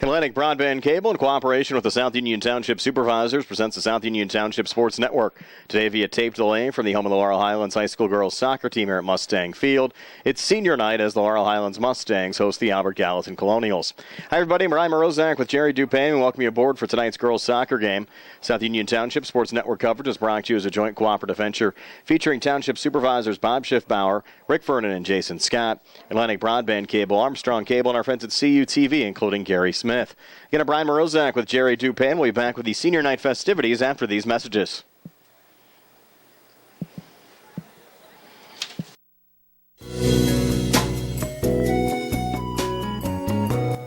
Atlantic Broadband Cable, in cooperation with the South Union Township Supervisors, presents the South Union Township Sports Network. Today via tape delay from the home of the Laurel Highlands High School girls soccer team here at Mustang Field. It's senior night as the Laurel Highlands Mustangs host the Albert Gallatin Colonials. Hi everybody, Mariah Morozak with Jerry Dupay, and welcome you aboard for tonight's girls soccer game. South Union Township Sports Network coverage is brought to you as a joint cooperative venture featuring Township Supervisors Bob Schiffbauer, Rick Vernon, and Jason Scott. Atlantic Broadband Cable, Armstrong Cable, and our friends at CUTV, including Gary Smith. Again, I'm Brian Morozak with Jerry Dupay. We'll be back with the senior night festivities after these messages.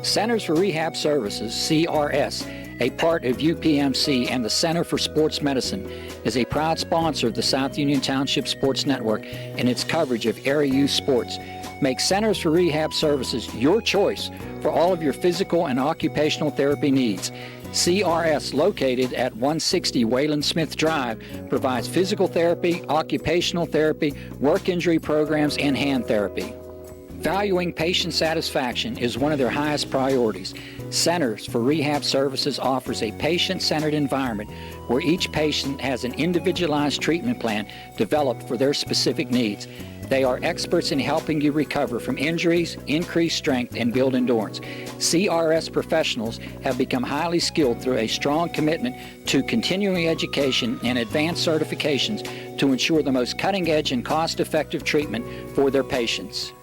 Centers for Rehab Services, CRS, a part of UPMC and the Center for Sports Medicine, is a proud sponsor of the South Union Township Sports Network and its coverage of area youth sports. Make Centers for Rehab Services your choice for all of your physical and occupational therapy needs. CRS, located at 160 Wayland Smith Drive, provides physical therapy, occupational therapy, work injury programs, and hand therapy. Valuing patient satisfaction is one of their highest priorities. Centers for Rehab Services offers a patient-centered environment where each patient has an individualized treatment plan developed for their specific needs. They are experts in helping you recover from injuries, increase strength, and build endurance. CRS professionals have become highly skilled through a strong commitment to continuing education and advanced certifications to ensure the most cutting-edge and cost-effective treatment for their patients.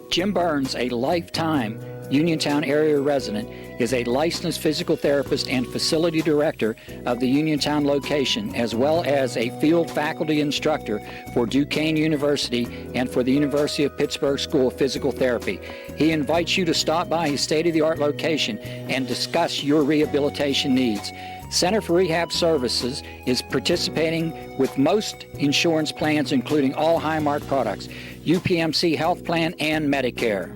Jim Burns, a lifetime Uniontown area resident, is a licensed physical therapist and facility director of the Uniontown location, as well as a field faculty instructor for Duquesne University and for the University of Pittsburgh School of Physical Therapy. He invites you to stop by his state-of-the-art location and discuss your rehabilitation needs. Center for Rehab Services is participating with most insurance plans, including all Highmark products, UPMC Health Plan, and Medicare.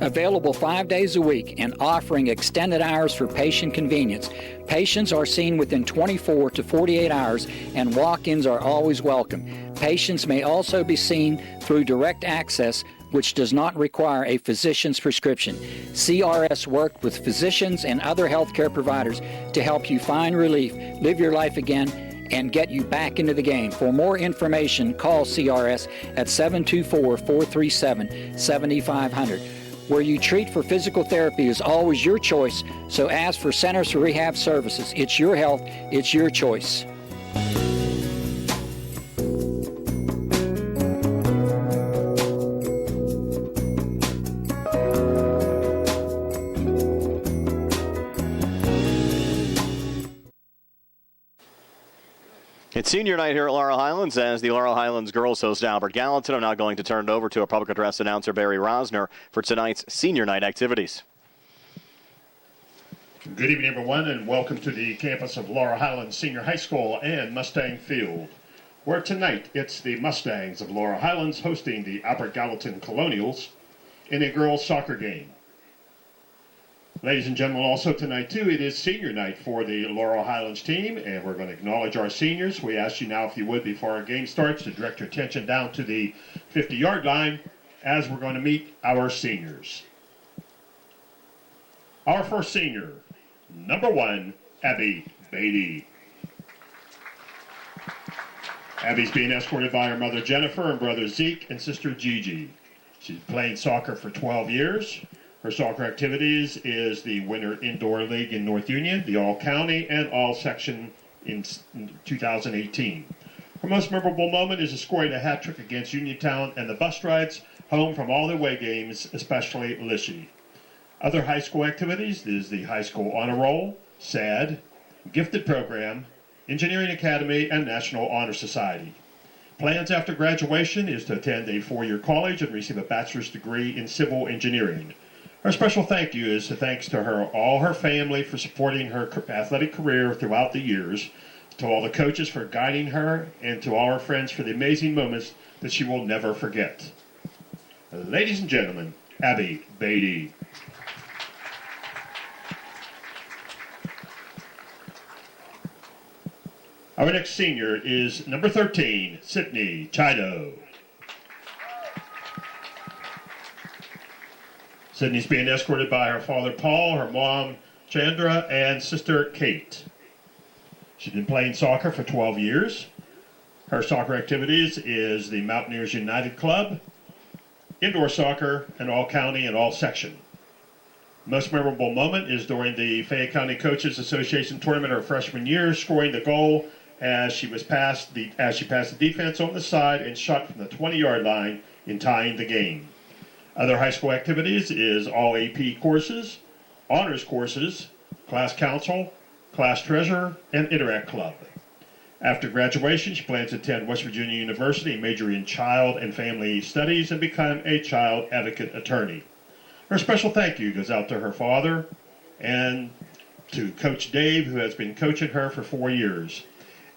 Available 5 days a week and offering extended hours for patient convenience. Patients are seen within 24 to 48 hours and walk-ins are always welcome. Patients may also be seen through direct access, which does not require a physician's prescription. CRS works with physicians and other healthcare providers to help you find relief, live your life again, and get you back into the game. For more information, call CRS at 724-437-7500. Where you treat for physical therapy is always your choice, so ask for Centers for Rehab Services. It's your health, it's your choice. It's senior night here at Laurel Highlands as the Laurel Highlands girls host Albert Gallatin. I'm now going to turn it over to our public address announcer, Barry Rosner, for tonight's senior night activities. Good evening, everyone, and welcome to the campus of Laurel Highlands Senior High School and Mustang Field, where tonight it's the Mustangs of Laurel Highlands hosting the Albert Gallatin Colonials in a girls' soccer game. Ladies and gentlemen, also tonight, too, it is senior night for the Laurel Highlands team, and we're going to acknowledge our seniors. We ask you now, if you would, before our game starts, to direct your attention down to the 50-yard line as we're going to meet our seniors. Our first senior, number 1, Abby Beatty. Abby's being escorted by her mother, Jennifer, and brother Zeke, and sister Gigi. She's played soccer for 12 years. Her soccer activities is the Winter Indoor League in North Union, the All-County, and All-Section in 2018. Her most memorable moment is scoring a hat trick against Uniontown and the bus rides home from all the away games, especially Lishie. Other high school activities is the High School Honor Roll, SAD, Gifted Program, Engineering Academy, and National Honor Society. Plans after graduation is to attend a 4-year college and receive a bachelor's degree in civil engineering. Our special thank you is thanks to her, all her family for supporting her athletic career throughout the years, to all the coaches for guiding her, and to all her friends for the amazing moments that she will never forget. Ladies and gentlemen, Abby Beatty. Our next senior is number 13, Sydney Chido. Sydney's being escorted by her father Paul, her mom Chandra, and sister Kate. She's been playing soccer for 12 years. Her soccer activities is the Mountaineers United Club, indoor soccer, and all county and all section. Most memorable moment is during the Fayette County Coaches Association tournament her freshman year, scoring the goal as she passed the defense on the side and shot from the 20-yard line in tying the game. Other high school activities is all AP courses, honors courses, class council, class treasurer, and Interact Club. After graduation, she plans to attend West Virginia University, major in child and family studies, and become a child advocate attorney. Her special thank you goes out to her father and to Coach Dave, who has been coaching her for 4 years,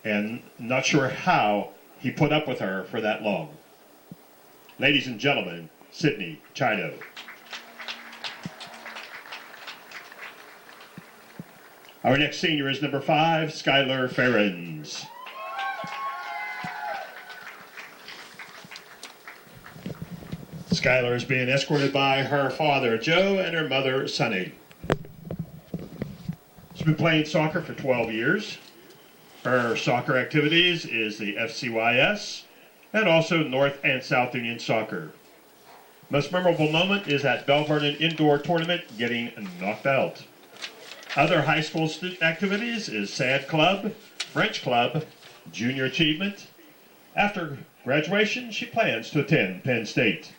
and not sure how he put up with her for that long. Ladies and gentlemen, Sydney Chido. Our next senior is number 5, Skylar Ferens. Skylar is being escorted by her father, Joe, and her mother, Sunny. She's been playing soccer for 12 years. Her soccer activities is the FCYS and also North and South Union Soccer. Most memorable moment is at Bell Vernon Indoor Tournament getting knocked out. Other high school activities is SAD Club, French Club, Junior Achievement. After graduation, she plans to attend Penn State.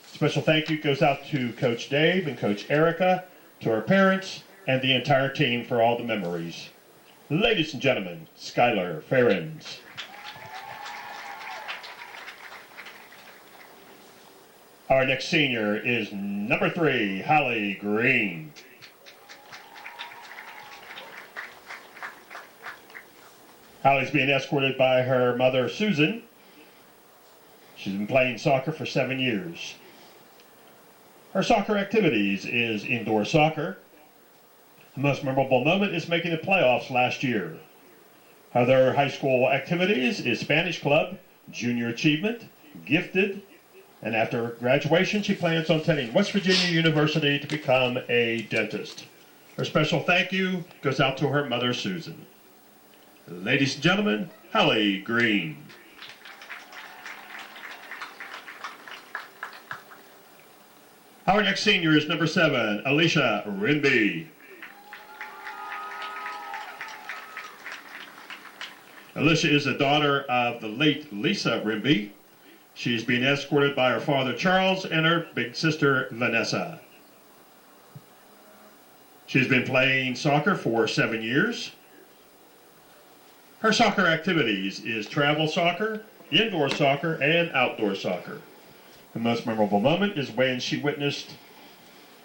Special thank you goes out to Coach Dave and Coach Erica, to her parents, and the entire team for all the memories. Ladies and gentlemen, Skylar Ferens. Our next senior is number 3, Holly Green. Holly's being escorted by her mother, Susan. She's been playing soccer for 7 years. Her soccer activities is indoor soccer. The most memorable moment is making the playoffs last year. Other high school activities is Spanish Club, Junior Achievement, Gifted, and after graduation, she plans on attending West Virginia University to become a dentist. Her special thank you goes out to her mother, Susan. Ladies and gentlemen, Holly Green. Our next senior is number 7, Alicia Rinby. Alicia is the daughter of the late Lisa Rinby. She's being escorted by her father, Charles, and her big sister, Vanessa. She's been playing soccer for 7 years. Her soccer activities is travel soccer, indoor soccer, and outdoor soccer. The most memorable moment is when she witnessed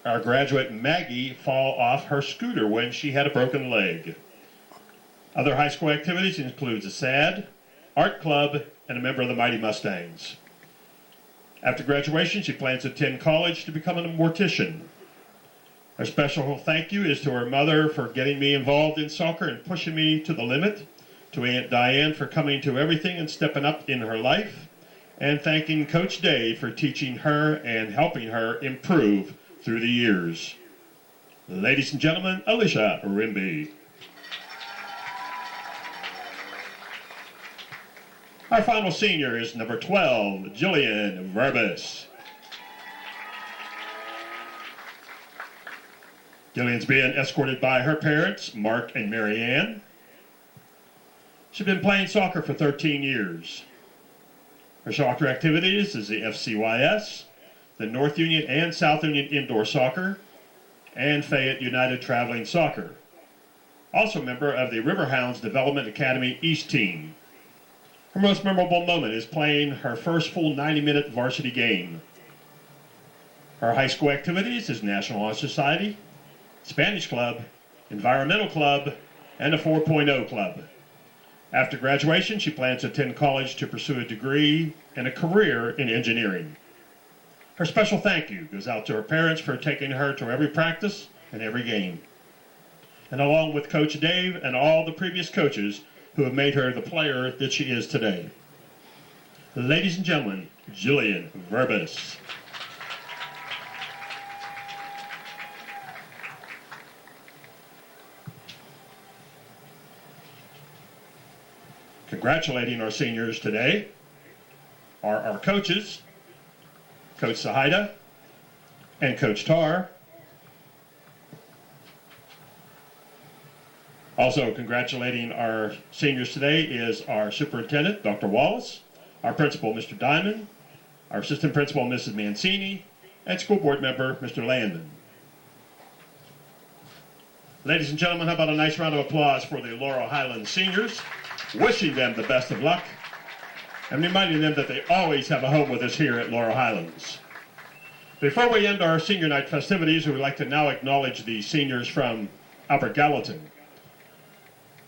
our graduate Maggie fall off her scooter when she had a broken leg. Other high school activities includes a SAD, art club, and a member of the Mighty Mustangs. After graduation, she plans to attend college to become a mortician. Her special thank you is to her mother for getting me involved in soccer and pushing me to the limit, to Aunt Diane for coming to everything and stepping up in her life, and thanking Coach Dave for teaching her and helping her improve through the years. Ladies and gentlemen, Alicia Rimby. Our final senior is number 12, Jillian Verbus. Jillian's being escorted by her parents, Mark and Mary Ann. She's been playing soccer for 13 years. Her soccer activities is the FCYS, the North Union and South Union Indoor Soccer, and Fayette United Traveling Soccer. Also a member of the Riverhounds Development Academy East Team. Her most memorable moment is playing her first full 90-minute varsity game. Her high school activities is National Honor Society, Spanish Club, Environmental Club, and a 4.0 Club. After graduation, she plans to attend college to pursue a degree and a career in engineering. Her special thank you goes out to her parents for taking her to every practice and every game. And along with Coach Dave and all the previous coaches who have made her the player that she is today. Ladies and gentlemen, Jillian Verbus. Congratulating our seniors today are our coaches, Coach Sahida and Coach Tar. Also congratulating our seniors today is our superintendent, Dr. Wallace, our principal, Mr. Diamond, our assistant principal, Mrs. Mancini, and school board member, Mr. Landon. Ladies and gentlemen, how about a nice round of applause for the Laurel Highlands seniors, wishing them the best of luck, and reminding them that they always have a home with us here at Laurel Highlands. Before we end our senior night festivities, we would like to now acknowledge the seniors from Albert Gallatin.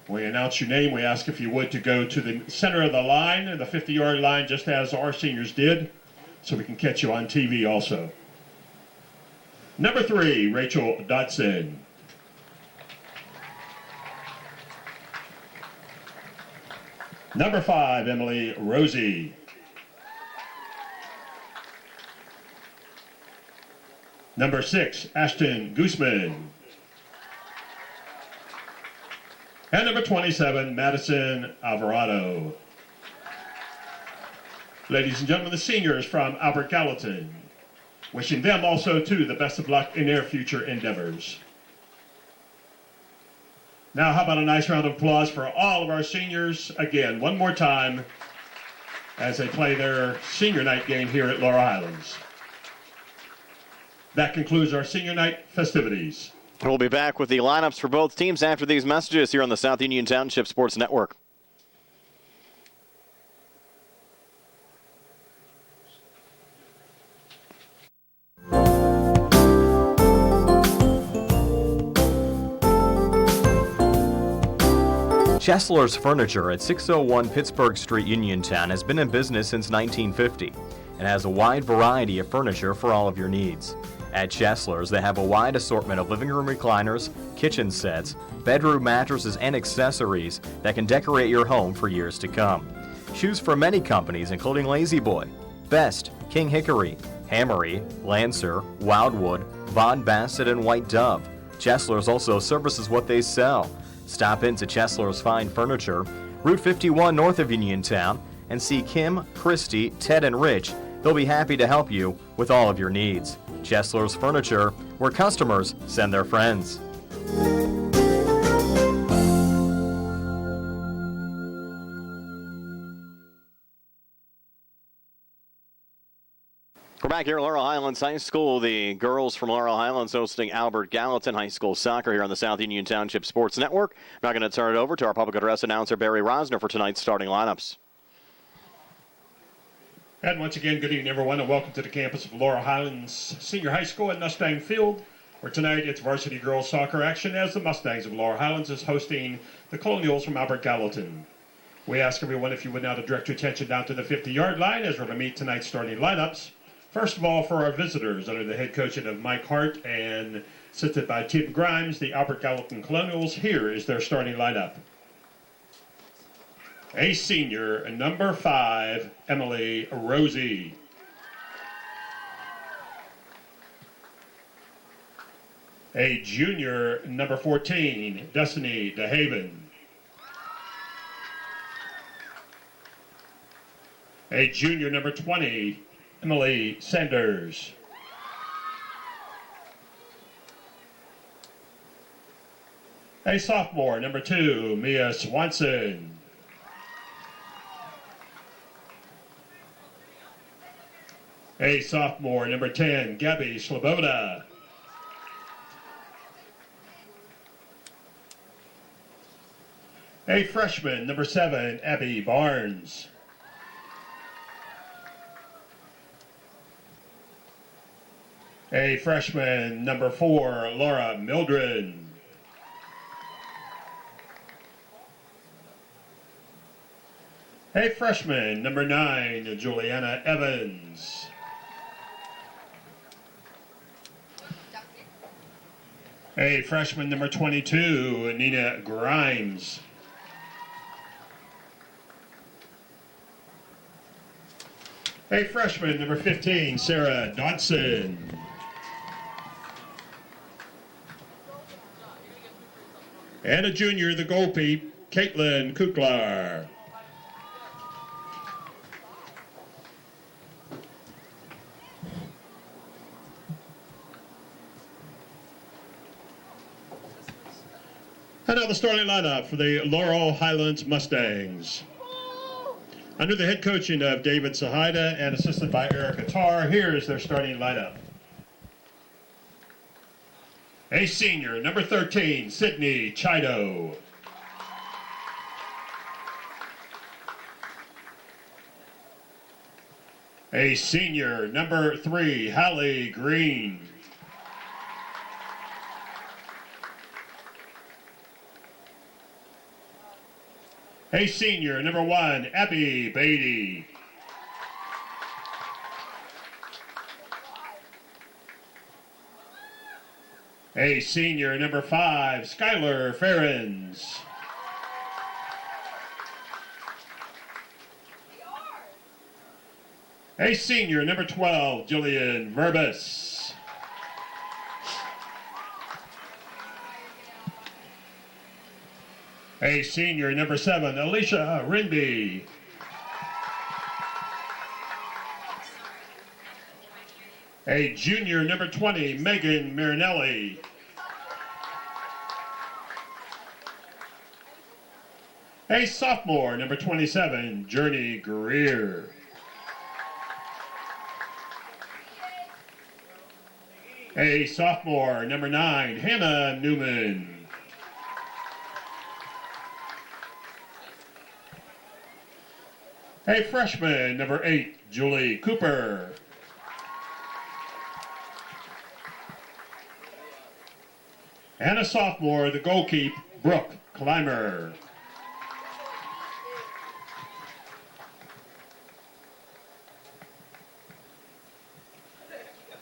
When we announce your name, we ask if you would to go to the center of the line, the 50-yard line, just as our seniors did, so we can catch you on TV also. Number 3, Rachel Dodson. Number 5, Emily Rosie. Number 6, Ashton Gooseman. And number 27, Madison Alvarado. Ladies and gentlemen, the seniors from Albert Gallatin, wishing them also, too, the best of luck in their future endeavors. Now, how about a nice round of applause for all of our seniors, again, one more time, as they play their senior night game here at Laurel Highlands. That concludes our senior night festivities. We'll be back with the lineups for both teams after these messages here on the South Union Township Sports Network. Chesler's Furniture at 601 Pittsburgh Street, Uniontown has been in business since 1950 and has a wide variety of furniture for all of your needs. At Chesler's, they have a wide assortment of living room recliners, kitchen sets, bedroom mattresses, and accessories that can decorate your home for years to come. Choose from many companies including Lazy Boy, Best, King Hickory, Hammery, Lancer, Wildwood, Von Bassett, and White Dove. Chesler's also services what they sell. Stop into Chesler's Fine Furniture, Route 51 north of Uniontown, and see Kim, Christy, Ted, and Rich. They'll be happy to help you with all of your needs. Chesler's Furniture, where customers send their friends. We're back here at Laurel Highlands High School. The girls from Laurel Highlands hosting Albert Gallatin High School soccer here on the South Union Township Sports Network. I'm now going to turn it over to our public address announcer, Barry Rosner, for tonight's starting lineups. And once again, good evening, everyone, and welcome to the campus of Laurel Highlands Senior High School at Mustang Field, where tonight it's varsity girls soccer action as the Mustangs of Laurel Highlands is hosting the Colonials from Albert Gallatin. We ask everyone if you would now to direct your attention down to the 50-yard line as we're going to meet tonight's starting lineups. First of all, for our visitors, under the head coaching of Mike Hart and assisted by Tim Grimes, the Albert Gallatin Colonials, here is their starting lineup. A senior, number 5, Emily Rosie. A junior, number 14, Destiny DeHaven. A junior, number 20, Emily Sanders. A sophomore, number 2, Mia Swanson. A sophomore, number 10, Gabby Sloboda. A freshman, number 7, Abby Barnes. A freshman, number 4, Laura Mildred. A freshman, number 9, Juliana Evans. A freshman, number 22, Nina Grimes. A freshman, number 15, Sarah Dodson. And a junior, the goalkeeper, Caitlin Kuklar. And now the starting lineup for the Laurel Highlands Mustangs. Under the head coaching of David Sahida and assisted by Eric Attar, here is their starting lineup. A senior, number 13, Sydney Chido. A senior, number 3, Hallie Green. A senior, number 1, Abby Beatty. A senior, number 5, Skylar Ferens. A senior, number 12, Jillian Verbus. A senior, number 7, Alicia Rinby. A junior, number 20, Megan Marinelli. A sophomore, number 27, Journey Greer. A sophomore, number 9, Hannah Newman. A freshman, number 8, Julie Cooper. And a sophomore, the goalkeeper, Brooke Clymer.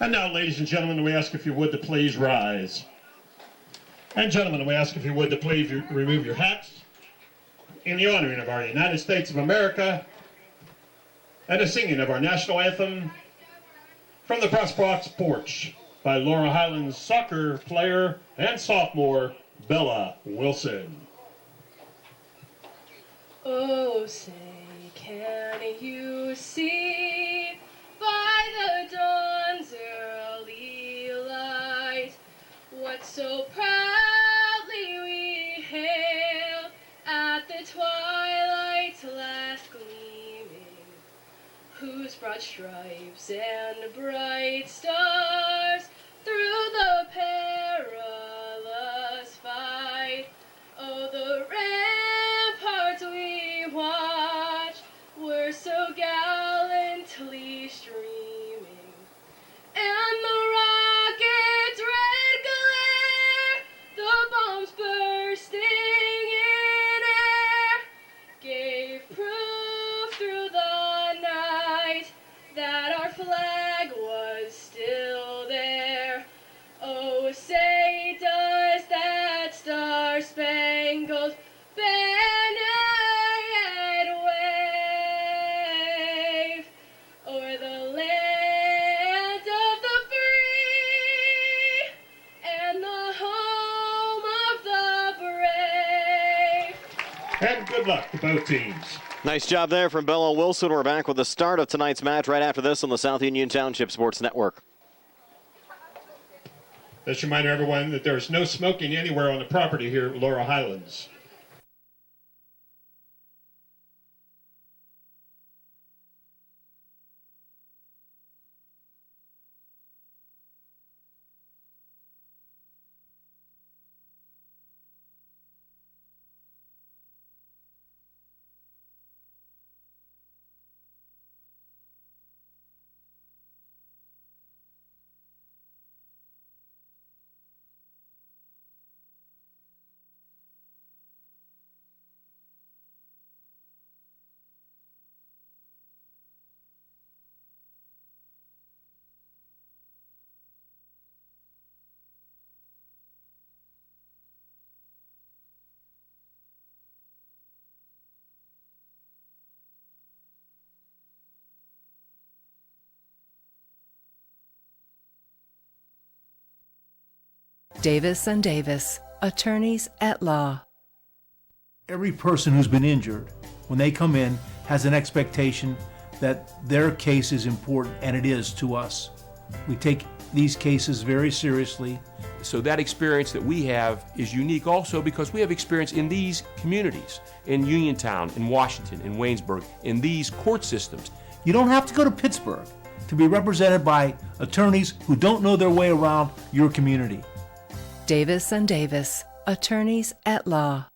And now, ladies and gentlemen, we ask if you would to please rise. And gentlemen, we ask if you would to please remove your hats in the honoring of our United States of America and the singing of our national anthem from the press box porch by Laurel Highlands soccer player and sophomore Bella Wilson. Oh, say, can you see by the dawn's early light what so proudly we hailed at the twilight's last gleaming, whose broad stripes and bright stars through the perilous fight, oh, the ramparts we watched were so gallantly streaming, and the rocket's red glare, the bombs bursting in air, gave proof through the night that our flag was still there. Oh, say does that star-spangled banner yet wave o'er the land of the free and the home of the brave? And good luck to both teams. Nice job there from Bella Wilson. We're back with the start of tonight's match right after this on the South Union Township Sports Network. Let's remind everyone that there's no smoking anywhere on the property here at Laurel Highlands. Davis and Davis, attorneys at law. Every person who's been injured, when they come in, has an expectation that their case is important, and it is to us. We take these cases very seriously. So that experience that we have is unique also because we have experience in these communities, in Uniontown, in Washington, in Waynesburg, in these court systems. You don't have to go to Pittsburgh to be represented by attorneys who don't know their way around your community. Davis and Davis, attorneys at law.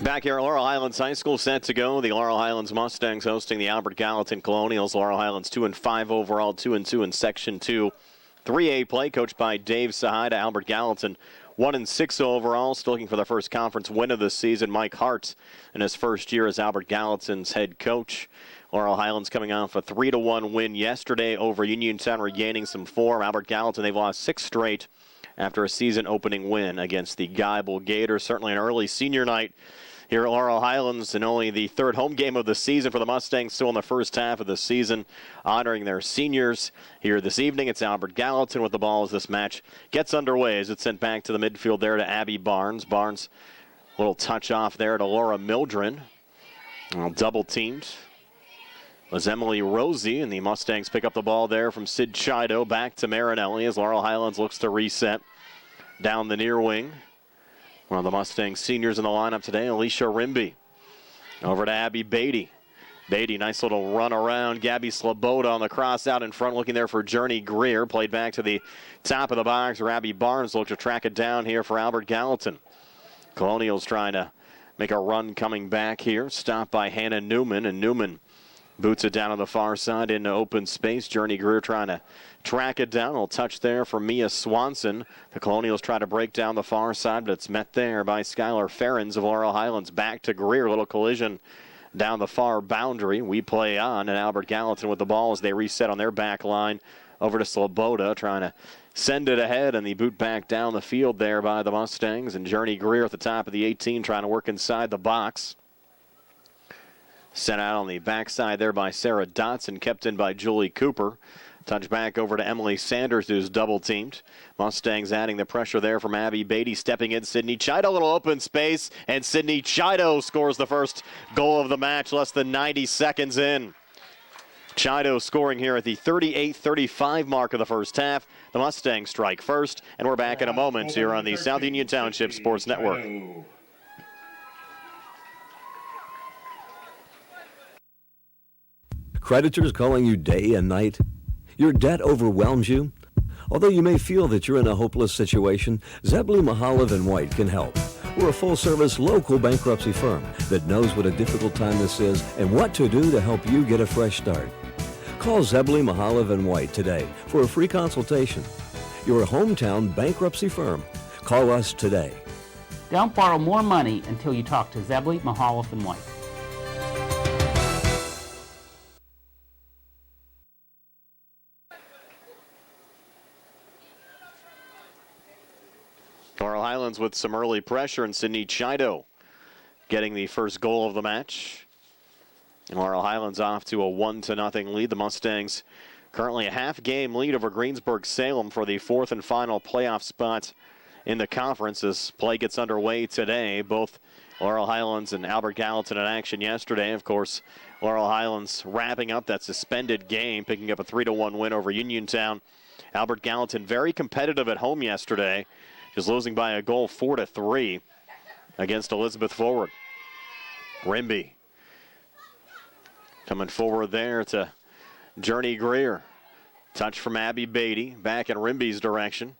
Back here at Laurel Highlands High School, set to go. The Laurel Highlands Mustangs hosting the Albert Gallatin Colonials. Laurel Highlands 2-5 overall, 2-2 in Section 2. 3A play coached by Dave Sahida. Albert Gallatin 1-6 overall, still looking for their first conference win of the season. Mike Hart in his first year as Albert Gallatin's head coach. Laurel Highlands coming off a 3-1 win yesterday over Uniontown, regaining some form. Albert Gallatin, they've lost 6 straight after a season-opening win against the Geibel Gators. Certainly an early senior night here at Laurel Highlands, and only the third home game of the season for the Mustangs, still in the first half of the season, honoring their seniors. Here this evening, it's Albert Gallatin with the ball as this match gets underway as it's sent back to the midfield there to Abby Barnes. Barnes, a little touch off there to Laura Mildren. Double teamed was Emily Rosie, and the Mustangs pick up the ball there from Sid Chido back to Marinelli as Laurel Highlands looks to reset down the near wing. One of the Mustang seniors in the lineup today, Alicia Rimby. Over to Abby Beatty. Beatty, nice little run around. Gabby Sloboda on the cross out in front, looking there for Journey Greer. Played back to the top of the box where Abby Barnes looked to track it down here for Albert Gallatin. Colonials trying to make a run coming back here. Stopped by Hannah Newman, and Newman boots it down on the far side into open space. Journey Greer trying to track it down. A little touch there for Mia Swanson. The Colonials try to break down the far side, but it's met there by Skylar Ferrens of Laurel Highlands. Back to Greer. Little collision down the far boundary. We play on, and Albert Gallatin with the ball as they reset on their back line. Over to Sloboda, trying to send it ahead, and the boot back down the field there by the Mustangs. And Journey Greer at the top of the 18 trying to work inside the box. Sent out on the backside there by Sarah Dotson, kept in by Julie Cooper. Touch back over to Emily Sanders, who's double-teamed. Mustangs adding the pressure there from Abby Beatty, stepping in. Sydney Chido, little open space, and Sydney Chido scores the first goal of the match less than 90 seconds in. Chido scoring here at the 38-35 mark of the first half. The Mustangs strike first, and we're back in a moment here on the South Union Township Sports Network. Creditors calling you day and night? Your debt overwhelms you? Although you may feel that you're in a hopeless situation, Zebley, Mahalev & White can help. We're a full-service local bankruptcy firm that knows what a difficult time this is and what to do to help you get a fresh start. Call Zebley, Mahalev & White today for a free consultation. Your hometown bankruptcy firm. Call us today. Don't borrow more money until you talk to Zebley, Mahalev & White. Laurel Highlands with some early pressure, and Sydney Chido getting the first goal of the match. And Laurel Highlands off to a 1-0 lead. The Mustangs currently a half-game lead over Greensburg-Salem for the fourth and final playoff spot in the conference as play gets underway today. Both Laurel Highlands and Albert Gallatin in action yesterday. Of course, Laurel Highlands wrapping up that suspended game, picking up a 3-1 win over Uniontown. Albert Gallatin very competitive at home yesterday, just losing by a goal 4-3 against Elizabeth Forward. Rimby coming forward there to Journey Greer. Touch from Abby Beatty, back in Rimby's direction.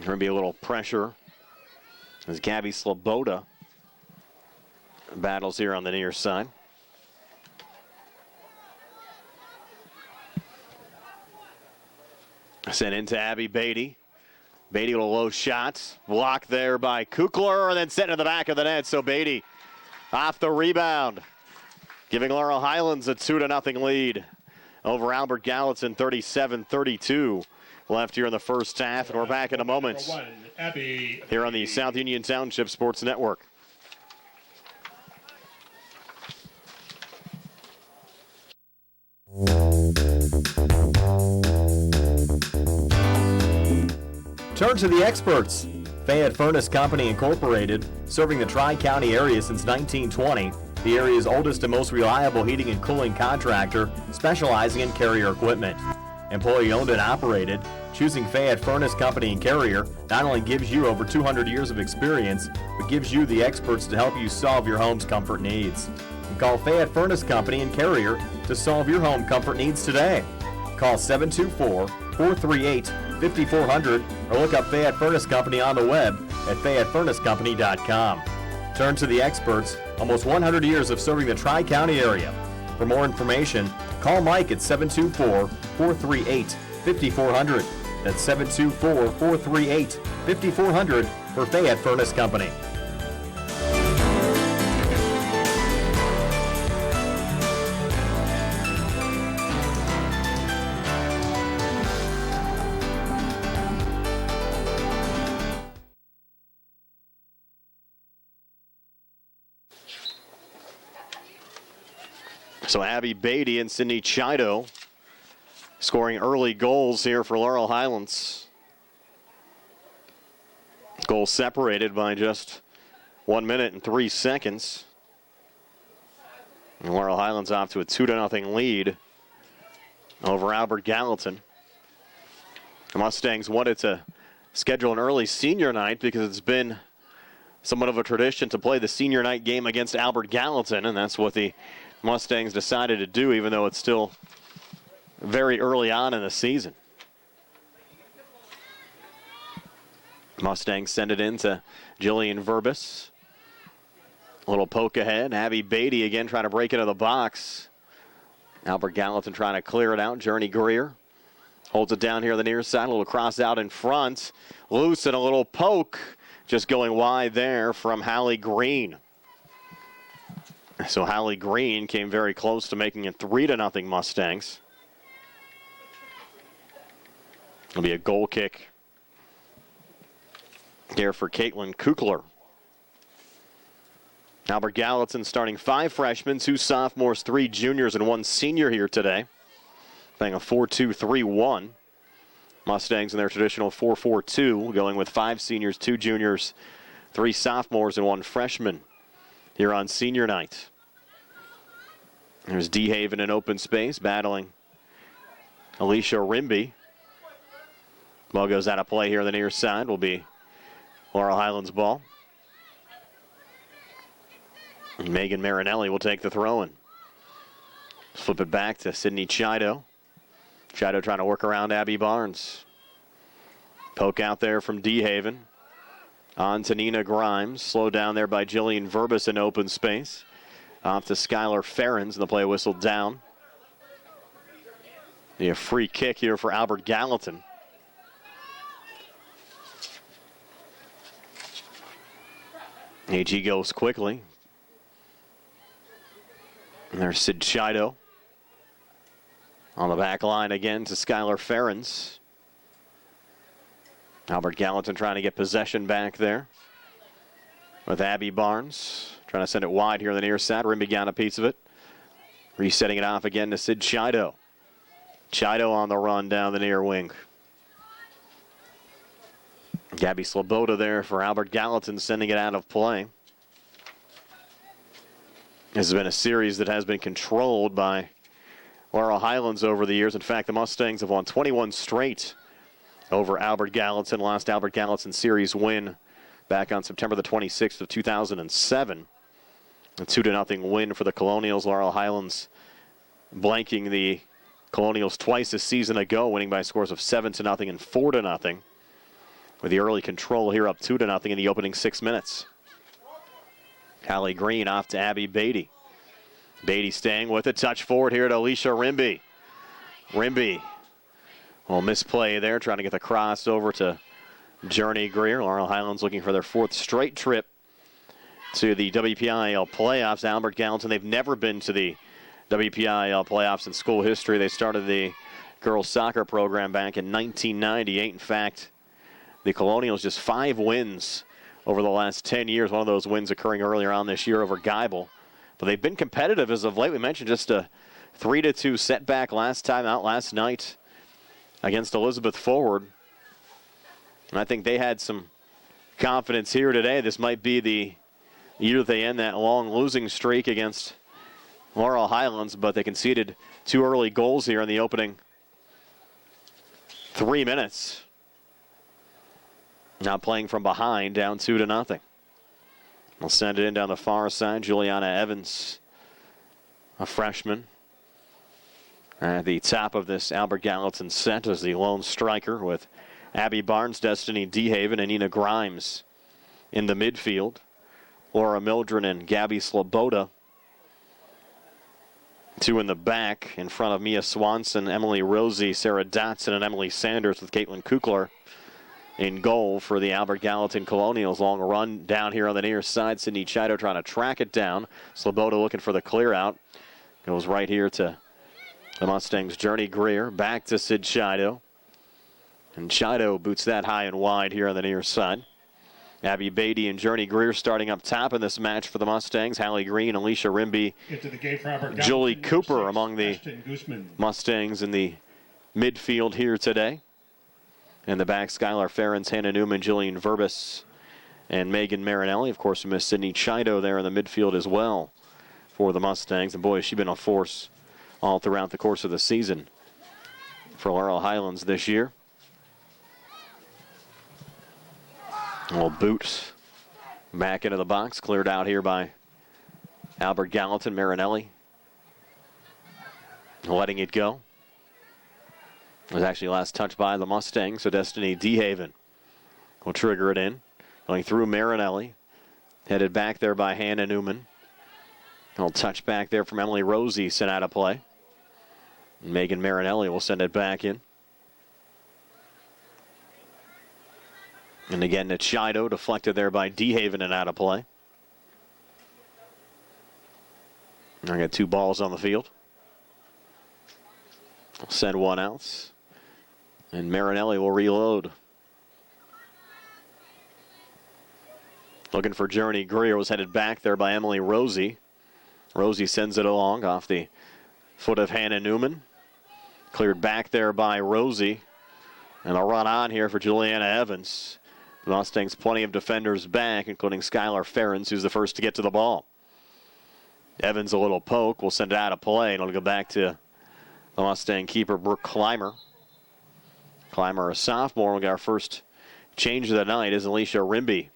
Rimby a little pressure as Gabby Sloboda battles here on the near side. Sent into Abby Beatty. Beatty with a low shot. Blocked there by Kukler and then sent to the back of the net. So Beatty off the rebound, giving Laurel Highlands a 2-0 lead over Albert Gallatin, 37-32 left here in the first half. And we're back in a moment here on the South Union Township Sports Network. Turn to the experts. Fayette Furnace Company Incorporated, serving the Tri-County area since 1920. The area's oldest and most reliable heating and cooling contractor, specializing in Carrier equipment. Employee owned and operated, choosing Fayette Furnace Company and Carrier not only gives you over 200 years of experience, but gives you the experts to help you solve your home's comfort needs. And call Fayette Furnace Company and Carrier to solve your home comfort needs today. Call 724-438-5400 or look up Fayette Furnace Company on the web at FayetteFurnaceCompany.com. Turn to the experts, almost 100 years of serving the Tri-County area. For more information, call Mike at 724-438-5400. That's 724-438-5400 for Fayette Furnace Company. So Abby Beatty and Sydney Chido scoring early goals here for Laurel Highlands. Goal separated by just 1 minute and 3 seconds. And Laurel Highlands off to a 2-0 lead over Albert Gallatin. The Mustangs wanted to schedule an early senior night because it's been somewhat of a tradition to play the senior night game against Albert Gallatin, and that's what the Mustangs decided to do, even though it's still very early on in the season. Mustangs send it in to Jillian Verbis. A little poke ahead. Abby Beatty again trying to break into the box. Albert Gallatin trying to clear it out. Journey Greer holds it down here on the near side. A little cross out in front. Loose and a little poke. Just going wide there from Hallie Green. So Hallie Green came very close to making it 3-0 Mustangs. It'll be a goal kick here for Caitlin Kukler. Albert Gallatin starting 5 freshmen, 2 sophomores, 3 juniors, and 1 senior here today. Playing a 4-2-3-1. Mustangs in their traditional 4-4-2, going with 5 seniors, 2 juniors, 3 sophomores, and 1 freshman here on senior night. There's DeHaven in open space, battling Alicia Rimby. Ball goes out of play here on the near side. Will be Laurel Highlands ball. And Megan Marinelli will take the throw-in. Flip it back to Sydney Chido. Chido trying to work around Abby Barnes. Poke out there from DeHaven. On to Nina Grimes. Slowed down there by Jillian Verbis in open space. Off to Skylar Ferens, and the play whistled down. A free kick here for Albert Gallatin. AG goes quickly. And there's Sid Chido. On the back line again to Skylar Ferens. Albert Gallatin trying to get possession back there with Abby Barnes. Trying to send it wide here on the near side. Rimby got a piece of it. Resetting it off again to Sid Chido. Chido on the run down the near wing. Gabby Sloboda there for Albert Gallatin, sending it out of play. This has been a series that has been controlled by Laurel Highlands over the years. In fact, the Mustangs have won 21 straight over Albert Gallatin. Last Albert Gallatin series win back on September the 26th of 2007. A 2-0 win for the Colonials. Laurel Highlands blanking the Colonials twice a season ago, winning by scores of 7-0 and 4-0. With the early control here up 2-0 in the opening 6 minutes. Hallie Green off to Abby Beatty. Beatty staying with it. Touch forward here to Alicia Rimby. Rimby. Well, misplay there, trying to get the cross over to Journey Greer. Laurel Highlands looking for their 4th straight trip to the WPIAL playoffs. Albert Gallatin, they've never been to the WPIAL playoffs in school history. They started the girls soccer program back in 1998. In fact, the Colonials just 5 wins over the last 10 years. One of those wins occurring earlier on this year over Geibel. But they've been competitive as of late. We mentioned just a 3-2 setback last time out last night against Elizabeth Forward. And I think they had some confidence here today. This might be the year they end that long losing streak against Laurel Highlands, but they conceded 2 early goals here in the opening 3 minutes. Now playing from behind, down 2-0. We'll send it in down the far side. Juliana Evans, a freshman, at the top of this Albert Gallatin set as the lone striker, with Abby Barnes, Destiny DeHaven, and Nina Grimes in the midfield. Laura Mildren and Gabby Sloboda, 2 in the back, in front of Mia Swanson, Emily Rosie, Sarah Dotson, and Emily Sanders, with Caitlin Kukler in goal for the Albert Gallatin Colonials. Long run down here on the near side. Sydney Chido trying to track it down. Sloboda looking for the clear out. Goes right here to the Mustangs' Journey Greer. Back to Sid Chido. And Chido boots that high and wide here on the near side. Abby Beatty and Journey Greer starting up top in this match for the Mustangs. Hallie Green, Alicia Rimby, Julie Cooper among the Mustangs in the midfield here today. In the back, Skylar Ferens, Hannah Newman, Jillian Verbis, and Megan Marinelli. Of course, we missed Sydney Chido there in the midfield as well for the Mustangs. And boy, has she been a force all throughout the course of the season for Laurel Highlands this year. A little boot back into the box, cleared out here by Albert Gallatin. Marinelli letting it go. It was actually last touched by the Mustangs, so Destiny DeHaven will trigger it in. Going through Marinelli. Headed back there by Hannah Newman. A little touch back there from Emily Rosie, sent out of play. Megan Marinelli will send it back in. And again to Chido, deflected there by DeHaven and out of play. I got 2 balls on the field. I'll send one out. And Marinelli will reload. Looking for Journey Greer, was headed back there by Emily Rosie. Rosie sends it along off the foot of Hannah Newman. Cleared back there by Rosie. And a run on here for Juliana Evans. The Mustangs plenty of defenders back, including Skylar Ferens, who's the first to get to the ball. Evans a little poke, will send it out of play, and it'll go back to the Mustang keeper, Brooke Clymer. Clymer, a sophomore, will get our first change of the night is Alicia Rimby.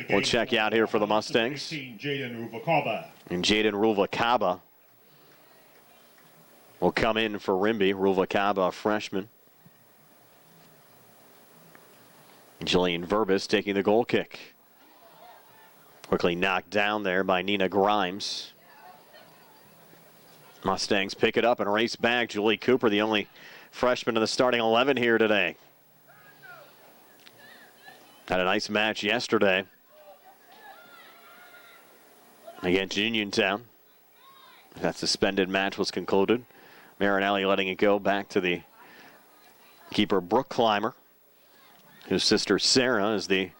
We'll check out here for the Mustangs. And Jaden Ruvalcaba will come in for Rimby. Ruvalcaba, a freshman. Jillian Verbis taking the goal kick. Quickly knocked down there by Nina Grimes. Mustangs pick it up and race back. Julie Cooper, the only freshman in the starting 11 here today. Had a nice match yesterday against Uniontown. That suspended match was concluded. Marinelli letting it go back to the keeper, Brooke Clymer, whose sister Sarah is the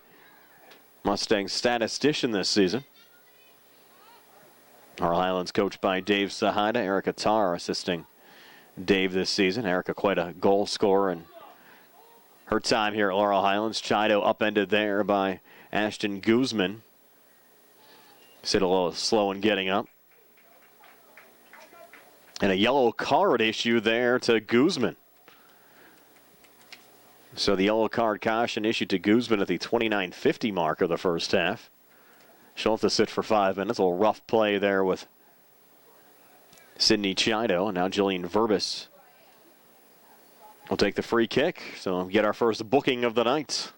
Mustang statistician this season. Laurel Highlands coached by Dave Sahida. Erica Tarr assisting Dave this season. Erica quite a goal scorer in her time here at Laurel Highlands. Chido upended there by Ashton Guzman. Sit a little slow in getting up. And a yellow card issue there to Guzman. So the yellow card caution issued to Guzman at the 29:50 mark of the first half. She'll have to sit for 5 minutes. A little rough play there with Sydney Chido. And now Jillian Verbis will take the free kick. So get our first booking of the night.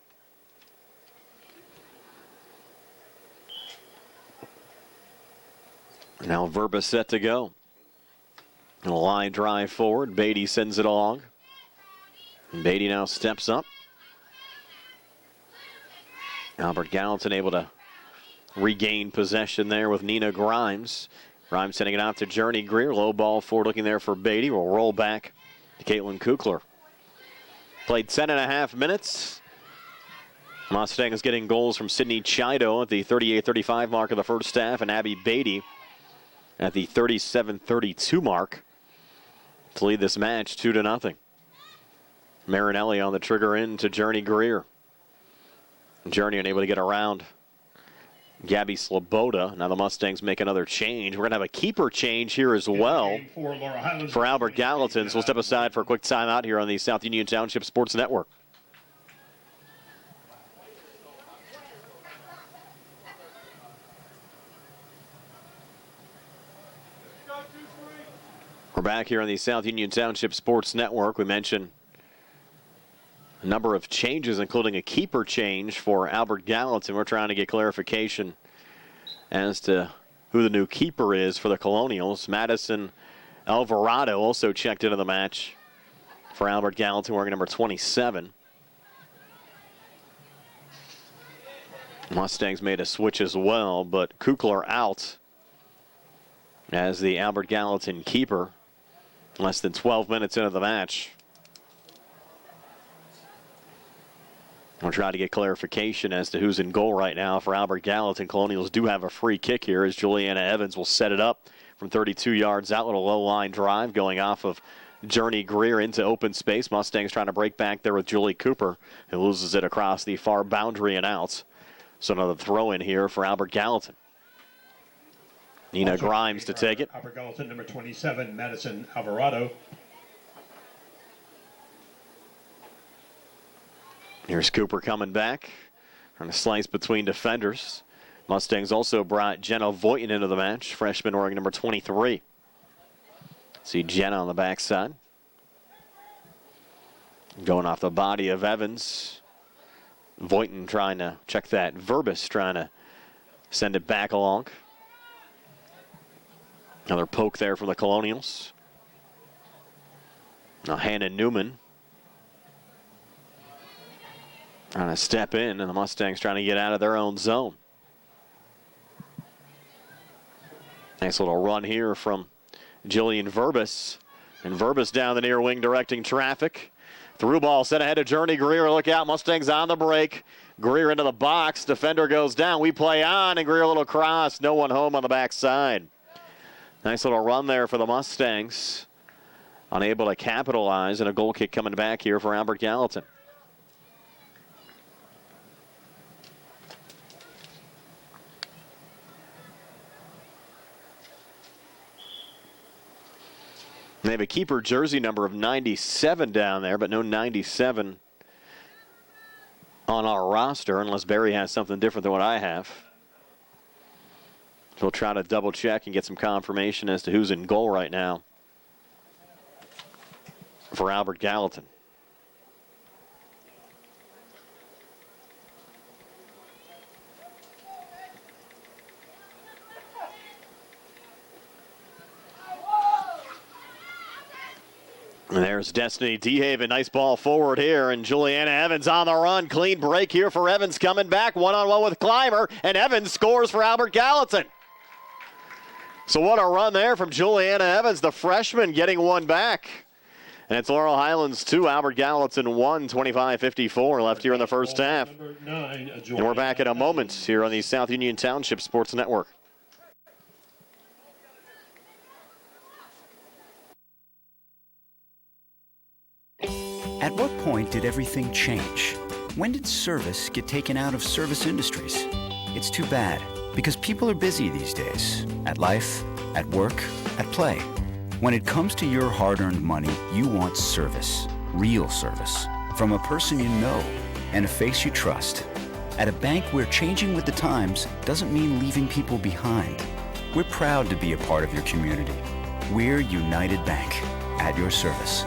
Now Verbis set to go. And a line drive forward. Beatty sends it along. And Beatty now steps up. Albert Gallatin able to regain possession there with Nina Grimes. Grimes sending it out to Journey Greer. Low ball forward looking there for Beatty. Will roll back to Caitlin Kukler. Played 10.5 minutes. Mustangs getting goals from Sydney Chido at the 38-35 mark of the first half, and Abby Beatty at the 37-32 mark to lead this match 2-0. Marinelli on the trigger in to Journey Greer. Journey unable to get around Gabby Sloboda. Now the Mustangs make another change. We're going to have a keeper change here as well for Albert Gallatin. So we'll step aside for a quick timeout here on the South Union Township Sports Network. We're back here on the South Union Township Sports Network. We mentioned a number of changes, including a keeper change for Albert Gallatin. We're trying to get clarification as to who the new keeper is for the Colonials. Madison Alvarado also checked into the match for Albert Gallatin, wearing number 27. Mustangs made a switch as well, but Kukler out as the Albert Gallatin keeper. Less than 12 minutes into the match. We'll try to get clarification as to who's in goal right now for Albert Gallatin. Colonials do have a free kick here as Juliana Evans will set it up from 32 yards out with a low line drive going off of Journey Greer into open space. Mustangs trying to break back there with Julie Cooper, who loses it across the far boundary and out. So another throw in here for Albert Gallatin. Nina Grimes to take it. Albert Gallatin, number 27, Madison Alvarado. Here's Cooper coming back. Trying to slice between defenders. Mustangs also brought Jenna Voighton into the match, freshman wearing number 23. See Jenna on the backside. Going off the body of Evans. Voighton trying to check that. Verbis trying to send it back along. Another poke there from the Colonials. Now Hannah Newman trying to step in, and the Mustangs trying to get out of their own zone. Nice little run here from Jillian Verbis. And Verbis down the near wing directing traffic. Through ball set ahead of Journey Greer. Look out, Mustangs on the break. Greer into the box. Defender goes down. We play on, and Greer a little cross. No one home on the backside. Nice little run there for the Mustangs. Unable to capitalize, and a goal kick coming back here for Albert Gallatin. They have a keeper jersey number of 97 down there, but no 97 on our roster, unless Barry has something different than what I have. So we'll try to double check and get some confirmation as to who's in goal right now for Albert Gallatin. And there's Destiny DeHaven. Nice ball forward here. And Juliana Evans on the run. Clean break here for Evans coming back. One-on-one with Clymer. And Evans scores for Albert Gallatin. So what a run there from Juliana Evans, the freshman, getting one back. And it's Laurel Highlands 2, Albert Gallatin 1, 25-54 left here in the first half. And we're back in a moment here on the South Union Township Sports Network. At what point did everything change? When did service get taken out of service industries? It's too bad, because people are busy these days. At life, at work, at play. When it comes to your hard-earned money, you want service. Real service. From a person you know and a face you trust. At a bank where changing with the times doesn't mean leaving people behind. We're proud to be a part of your community. We're United Bank, at your service.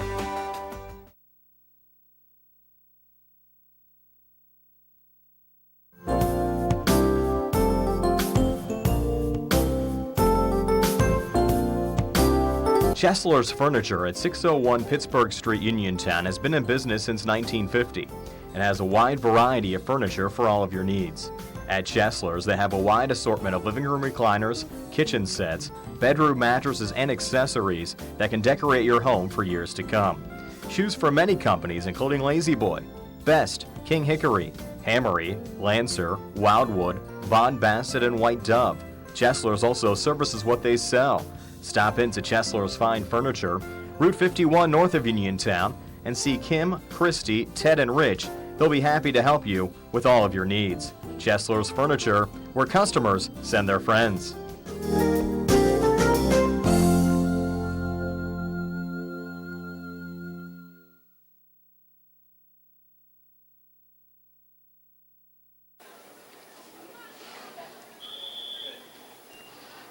Chesler's Furniture at 601 Pittsburgh Street, Uniontown has been in business since 1950 and has a wide variety of furniture for all of your needs. At Chesler's, they have a wide assortment of living room recliners, kitchen sets, bedroom mattresses, and accessories that can decorate your home for years to come. Choose from many companies including Lazy Boy, Best, King Hickory, Hammery, Lancer, Wildwood, Von Bassett, and White Dove. Chesler's also services what they sell. Stop into Chesler's Fine Furniture, Route 51 north of Uniontown, and see Kim, Christy, Ted, and Rich, They'll be happy to help you with all of your needs. Chesler's Furniture, where customers send their friends.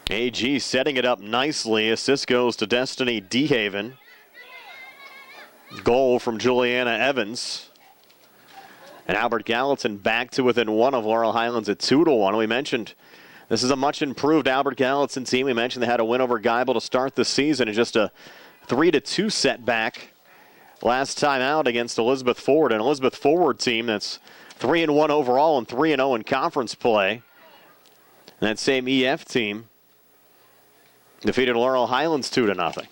AG setting it up nicely. Assist goes to Destiny DeHaven. Goal from Juliana Evans. And Albert Gallatin back to within one of Laurel Highlands at 2-1. We mentioned this is a much improved Albert Gallatin team. We mentioned they had a win over Geibel to start the season and just a 3-2 setback last time out against Elizabeth Forward. An Elizabeth Forward team that's 3-1 overall and 3-0 in conference play. And that same EF team defeated Laurel Highlands 2-0.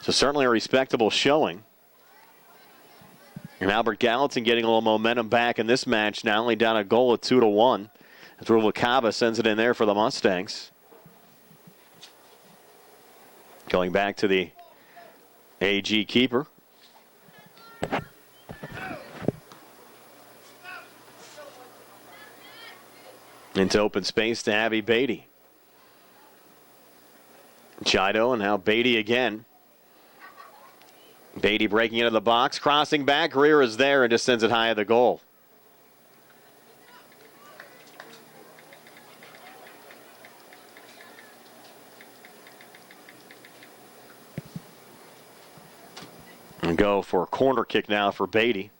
So certainly a respectable showing. And Albert Gallatin getting a little momentum back in this match, now only down a goal at 2-1. As Ruvalcaba sends it in there for the Mustangs. Going back to the AG keeper. Into open space to Abby Beatty. Chido and now Beatty again. Beatty breaking into the box, crossing back. Greer is there and just sends it high at the goal. And go for a corner kick now for Beatty.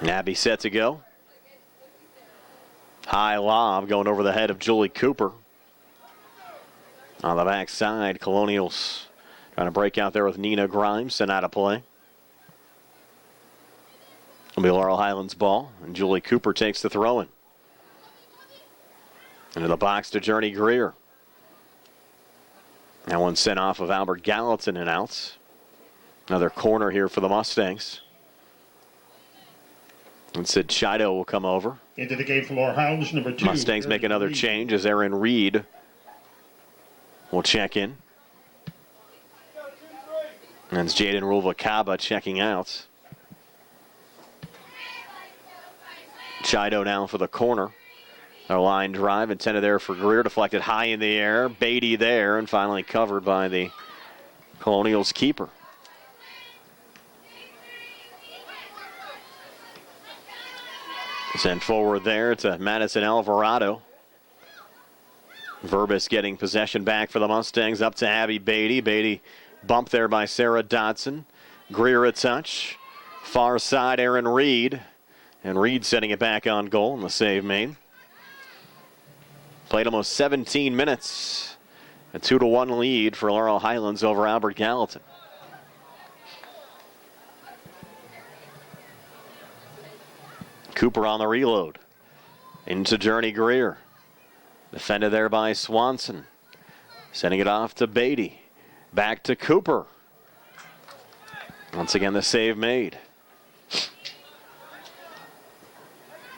Abby set to go. High lob going over the head of Julie Cooper. On the backside, Colonials trying to break out there with Nina Grimes, sent out of play. It'll be Laurel Highlands ball, and Julie Cooper takes the throw in. Into the box to Journey Greer. That one sent off of Albert Gallatin and out. Another corner here for the Mustangs. And Sid Chido will come over. Into the game for Laurel Highlands, number 2. Mustangs make another change as Erin Reed will check in. And it's Jaden Ruvalcaba checking out. Chido now for the corner. A line drive intended there for Greer, deflected high in the air. Beatty there, and finally covered by the Colonials keeper. Sent forward there to Madison Alvarado. Verbis getting possession back for the Mustangs, up to Abby Beatty. Beatty bumped there by Sarah Dodson. Greer a touch. Far side, Erin Reed. And Reed setting it back on goal, and the save made. Played almost 17 minutes. A 2-1 lead for Laurel Highlands over Albert Gallatin. Cooper on the reload. Into Journey Greer. Defended there by Swanson. Sending it off to Beatty. Back to Cooper. Once again, the save made.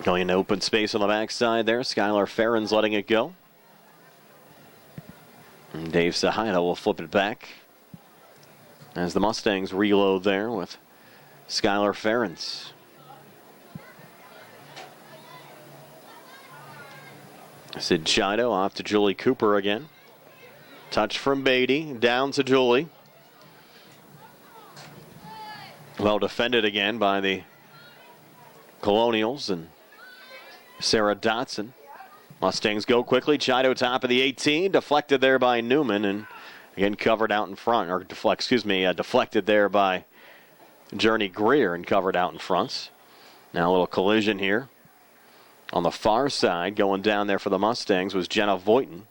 Going into open space on the backside there. Skylar Farron's letting it go. And Dave Sahina will flip it back. As the Mustangs reload there with Skylar Farron's. Sid Chido off to Julie Cooper again. Touch from Beatty, down to Julie. Well defended again by the Colonials and Sarah Dotson. Mustangs go quickly. Chido top of the 18, deflected there by Newman, and again covered out in front, or deflected there by Journey Greer and covered out in front. Now a little collision here. On the far side, going down there for the Mustangs was Jenna Voighton.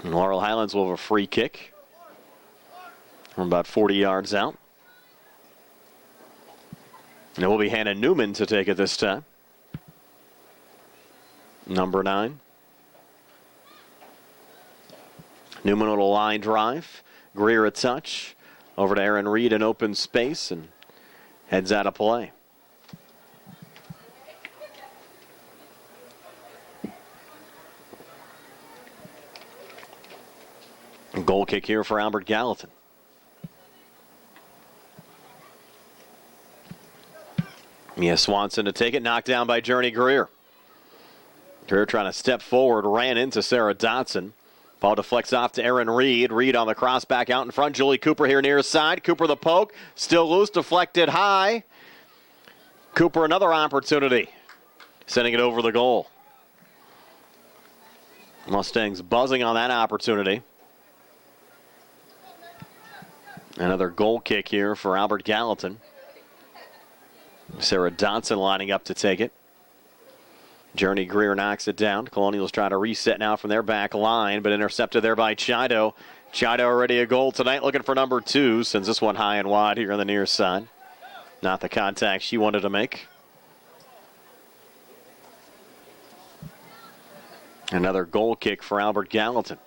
And Laurel Highlands will have a free kick from about 40 yards out. And it will be Hannah Newman to take it this time. Number 9. Newman with a line drive. Greer a touch. Over to Erin Reed in open space and heads out of play. Goal kick here for Albert Gallatin. Mia Swanson to take it, knocked down by Journey Greer. Greer trying to step forward, ran into Sarah Dotson. Ball deflects off to Erin Reed. Reed on the cross back out in front. Julie Cooper here near side. Cooper the poke. Still loose, deflected high. Cooper another opportunity. Sending it over the goal. Mustangs buzzing on that opportunity. Another goal kick here for Albert Gallatin. Sarah Dotson lining up to take it. Journey Greer knocks it down. Colonials try to reset now from their back line, but intercepted there by Chido. Chido already a goal tonight, looking for number 2. Sends this one high and wide here on the near side. Not the contact she wanted to make. Another goal kick for Albert Gallatin.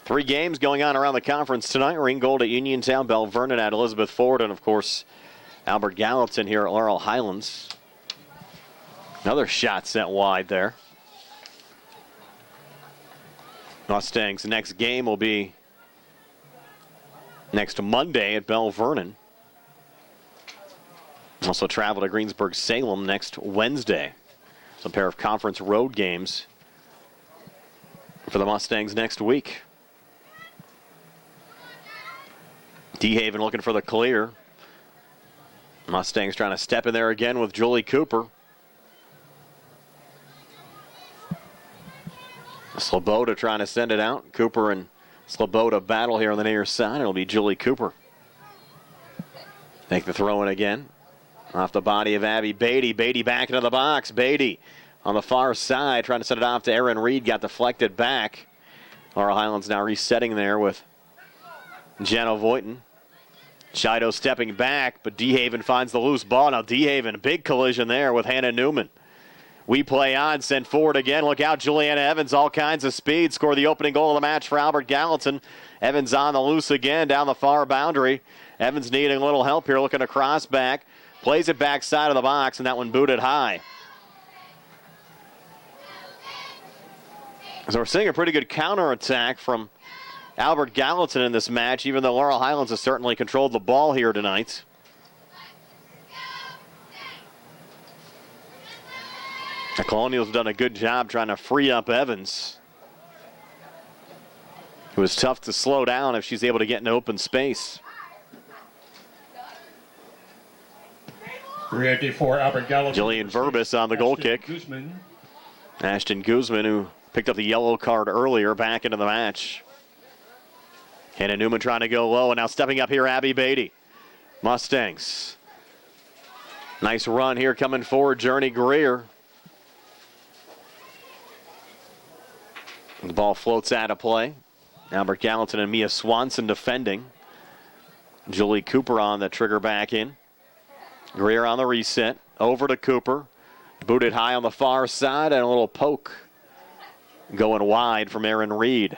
3 games going on around the conference tonight. Ringgold at Uniontown, Bell Vernon at Elizabeth Ford, and of course Albert Gallatin here at Laurel Highlands. Another shot sent wide there. Mustangs' next game will be next Monday at Bell Vernon. Also travel to Greensburg-Salem next Wednesday. So a pair of conference road games for the Mustangs next week. DeHaven looking for the clear. Mustangs trying to step in there again with Julie Cooper. Sloboda trying to send it out. Cooper and Sloboda battle here on the near side. It'll be Julie Cooper. Make the throw in again. Off the body of Abby Beatty. Beatty back into the box. Beatty on the far side trying to send it off to Erin Reed. Got deflected back. Laurel Highlands now resetting there with Jenna Voighton. Chido stepping back, but DeHaven finds the loose ball. Now DeHaven, big collision there with Hannah Newman. We play on, send forward again. Look out, Juliana Evans, all kinds of speed. Score the opening goal of the match for Albert Gallatin. Evans on the loose again down the far boundary. Evans needing a little help here, looking to cross back. Plays it back side of the box, and that one booted high. So we're seeing a pretty good counterattack from Albert Gallatin in this match, even though Laurel Highlands has certainly controlled the ball here tonight. The Colonials have done a good job trying to free up Evans. It was tough to slow down if she's able to get in open space. Reactive for Albert Gallatin. Jillian Verbis on the goal kick. Guzman. Ashton Guzman, who picked up the yellow card earlier, back into the match. Hannah Newman trying to go low, and now stepping up here, Abby Beatty. Mustangs. Nice run here coming forward, Journey Greer. The ball floats out of play. Albert Gallatin and Mia Swanson defending. Julie Cooper on the trigger back in. Greer on the reset. Over to Cooper. Booted high on the far side, and a little poke going wide from Erin Reed.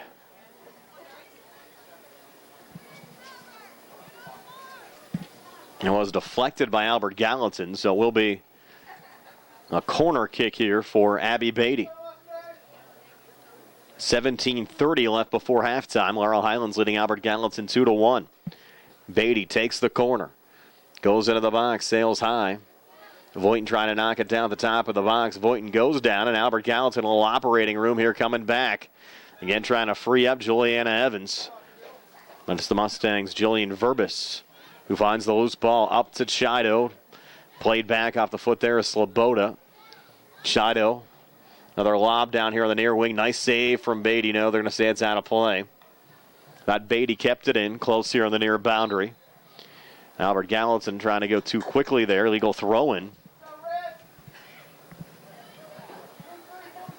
It was deflected by Albert Gallatin, so it will be a corner kick here for Abby Beatty. 17:30 left before halftime. Laurel Highlands leading Albert Gallatin 2-1. Beatty takes the corner. Goes into the box, sails high. Voighton trying to knock it down at the top of the box. Voighton goes down, and Albert Gallatin, a little operating room here coming back. Again, trying to free up Juliana Evans. And it's the Mustangs' Jillian Verbis, who finds the loose ball up to Chido. Played back off the foot there is Sloboda. Chido, another lob down here on the near wing. Nice save from Beatty. No, they're going to say it's out of play. That Beatty kept it in, close here on the near boundary. Albert Gallatin trying to go too quickly there. Legal throw-in.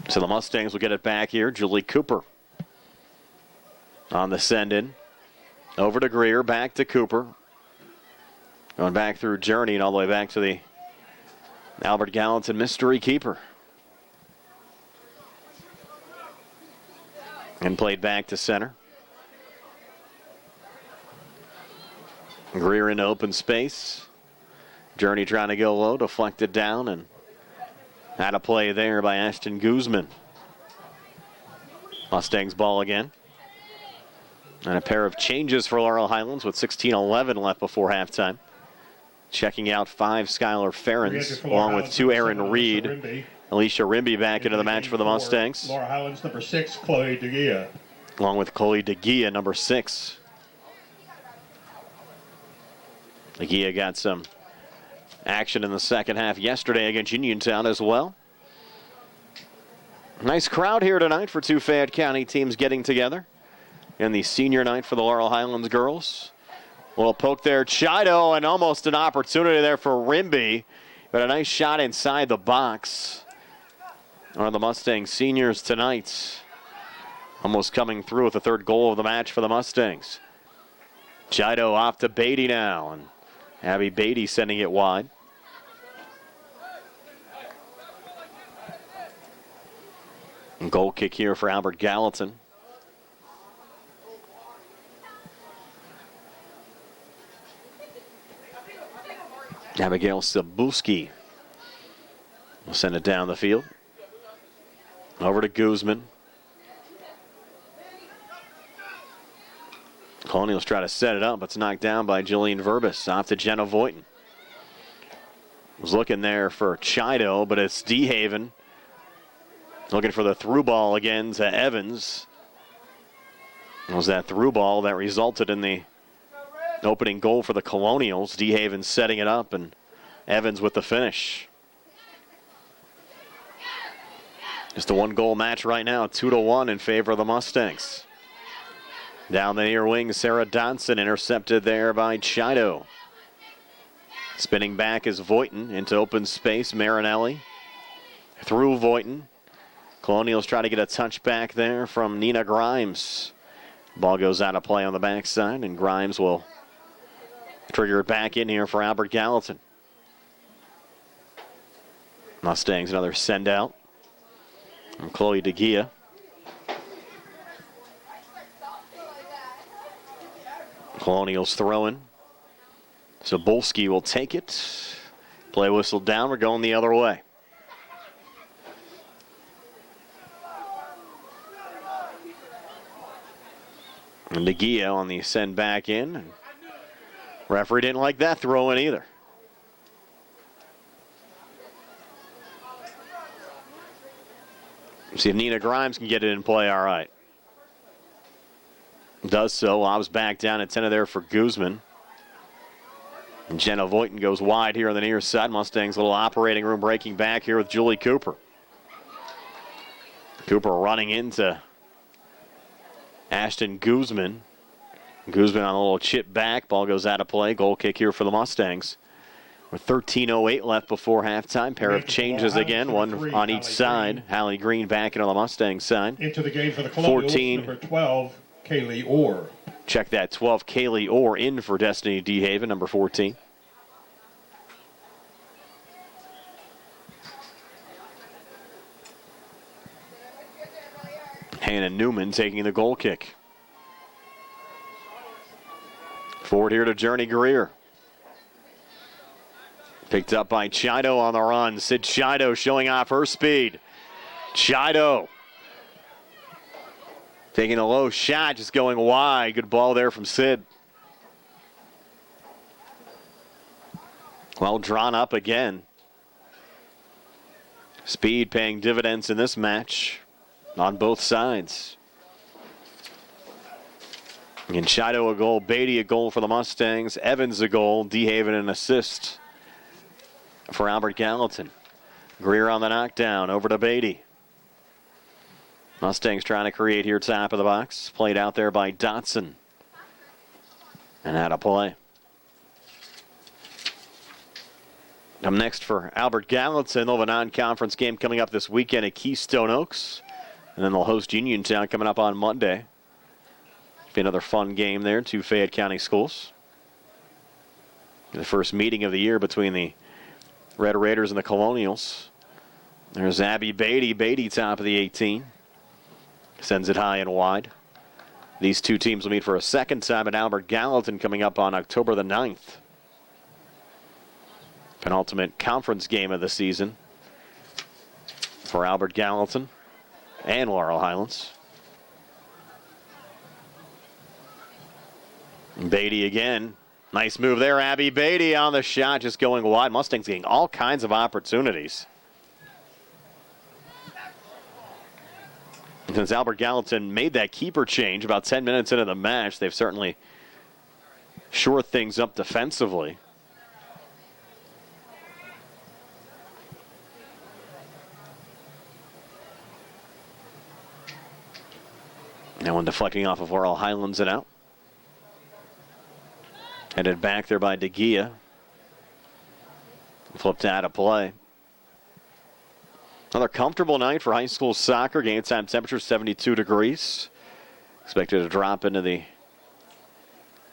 So the Mustangs will get it back here. Julie Cooper on the send-in. Over to Greer, back to Cooper. Going back through Journey and all the way back to the Albert Gallatin mystery keeper. And played back to center. Greer in open space. Journey trying to go low, deflected down, and had a play there by Ashton Guzman. Mustangs ball again. And a pair of changes for Laurel Highlands with 16:11 left before halftime. Checking out 5 Skylar Ferens, along with 2 Aaron Reed. Alicia Rimby back into the match for the Mustangs. Laurel Highlands, number 6, Chloe DeGia. Along with Chloe DeGia, number 6. DeGia got some action in the second half yesterday against Uniontown as well. Nice crowd here tonight for 2 Fayette County teams getting together. And the senior night for the Laurel Highlands girls. A little poke there, Chido, and almost an opportunity there for Rimby. But a nice shot inside the box. Are the Mustang seniors tonight. Almost coming through with the 3rd goal of the match for the Mustangs. Chido off to Beatty now. And Abby Beatty sending it wide. And goal kick here for Albert Gallatin. Abigail Sabuski will send it down the field. Over to Guzman. Colonials try to set it up, but it's knocked down by Jillian Verbis. Off to Jenna Voighton. Was looking there for Chido, but it's DeHaven. Looking for the through ball again to Evans. It was that through ball that resulted in the opening goal for the Colonials. DeHaven setting it up, and Evans with the finish. Just a 1-goal match right now, 2-1 in favor of the Mustangs. Down the near wing, Sarah Donson intercepted there by Chido. Spinning back is Voighton into open space, Marinelli. Through Voighton. Colonials try to get a touch back there from Nina Grimes. Ball goes out of play on the backside, and Grimes will trigger it back in here for Albert Gallatin. Mustangs another send out from Chloe DeGia. Colonials throwing. Zabolski will take it. Play whistle down. We're going the other way. And DeGia on the send back in. Referee didn't like that throw in either. See if Nina Grimes can get it in play all right. Does so. Lobs back down at 10 there for Guzman. And Jenna Voighton goes wide here on the near side. Mustangs a little operating room breaking back here with Julie Cooper. Cooper running into Ashton Guzman. Guzman on a little chip back. Ball goes out of play. Goal kick here for the Mustangs. With 13:08 left before halftime. Pair of changes again, one on each side. Hallie Green back into the Mustang side. Into the game for the Colonials, 14. number 12, Kaylee Orr. Check that, 12, Kaylee Orr in for Destiny DeHaven, number 14. Hannah Newman taking the goal kick. Forward here to Journey Greer. Picked up by Chido on the run. Sid Chido showing off her speed. Chido taking a low shot, just going wide. Good ball there from Sid. Well drawn up again. Speed paying dividends in this match on both sides. And Chido a goal, Beatty a goal for the Mustangs, Evans a goal, DeHaven an assist for Albert Gallatin. Greer on the knockdown, over to Beatty. Mustangs trying to create here top of the box. Played out there by Dotson. And out of play. Up next for Albert Gallatin, they'll have a non-conference game coming up this weekend at Keystone Oaks. And then they'll host Uniontown coming up on Monday. Be another fun game there, 2 Fayette County schools. The first meeting of the year between the Red Raiders and the Colonials. There's Abby Beatty. Beatty top of the 18. Sends it high and wide. These two teams will meet for a second time at Albert Gallatin coming up on October the 9th. Penultimate conference game of the season for Albert Gallatin and Laurel Highlands. Beatty again. Nice move there, Abby Beatty on the shot, just going wide. Mustangs getting all kinds of opportunities. And since Albert Gallatin made that keeper change about 10 minutes into the match, they've certainly shored things up defensively. Now one deflecting off of Laurel Highlands and out. Headed back there by DeGia. Flipped out of play. Another comfortable night for high school soccer. Game time temperature 72 degrees. Expected to drop into the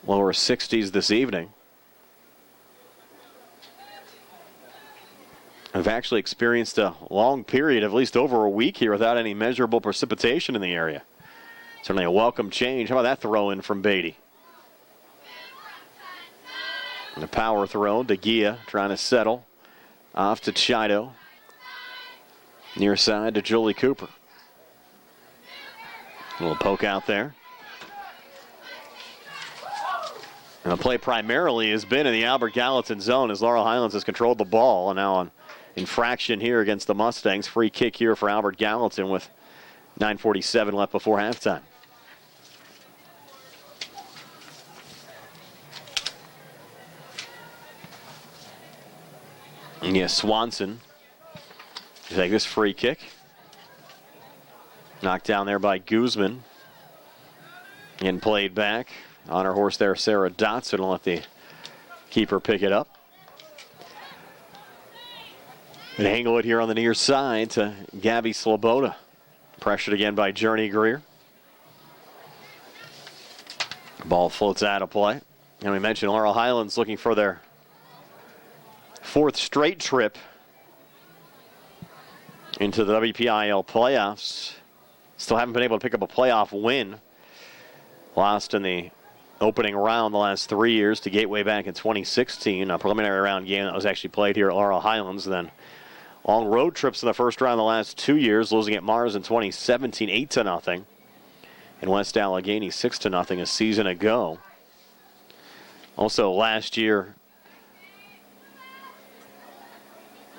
lower 60s this evening. I've actually experienced a long period, at least over a week here, without any measurable precipitation in the area. Certainly a welcome change. How about that throw in from Beatty? And a power throw. DeGia trying to settle. Off to Chido. Near side to Julie Cooper. A little poke out there. And the play primarily has been in the Albert Gallatin zone as Laurel Highlands has controlled the ball. And now on infraction here against the Mustangs. Free kick here for Albert Gallatin with 9:47 left before halftime. And yes, Swanson to take this free kick. Knocked down there by Guzman. And played back. On her horse there, Sarah Dotson will let the keeper pick it up. And angle it here on the near side to Gabby Sloboda. Pressured again by Journey Greer. Ball floats out of play. And we mentioned Laurel Highlands looking for their fourth straight trip into the WPIAL playoffs. Still haven't been able to pick up a playoff win. Lost in the opening round the last 3 years to Gateway back in 2016. A preliminary round game that was actually played here at Laurel Highlands. Then long road trips in the first round the last 2 years, losing at Mars in 2017, 8-0. And West Allegheny, 6-0 a season ago. Also last year,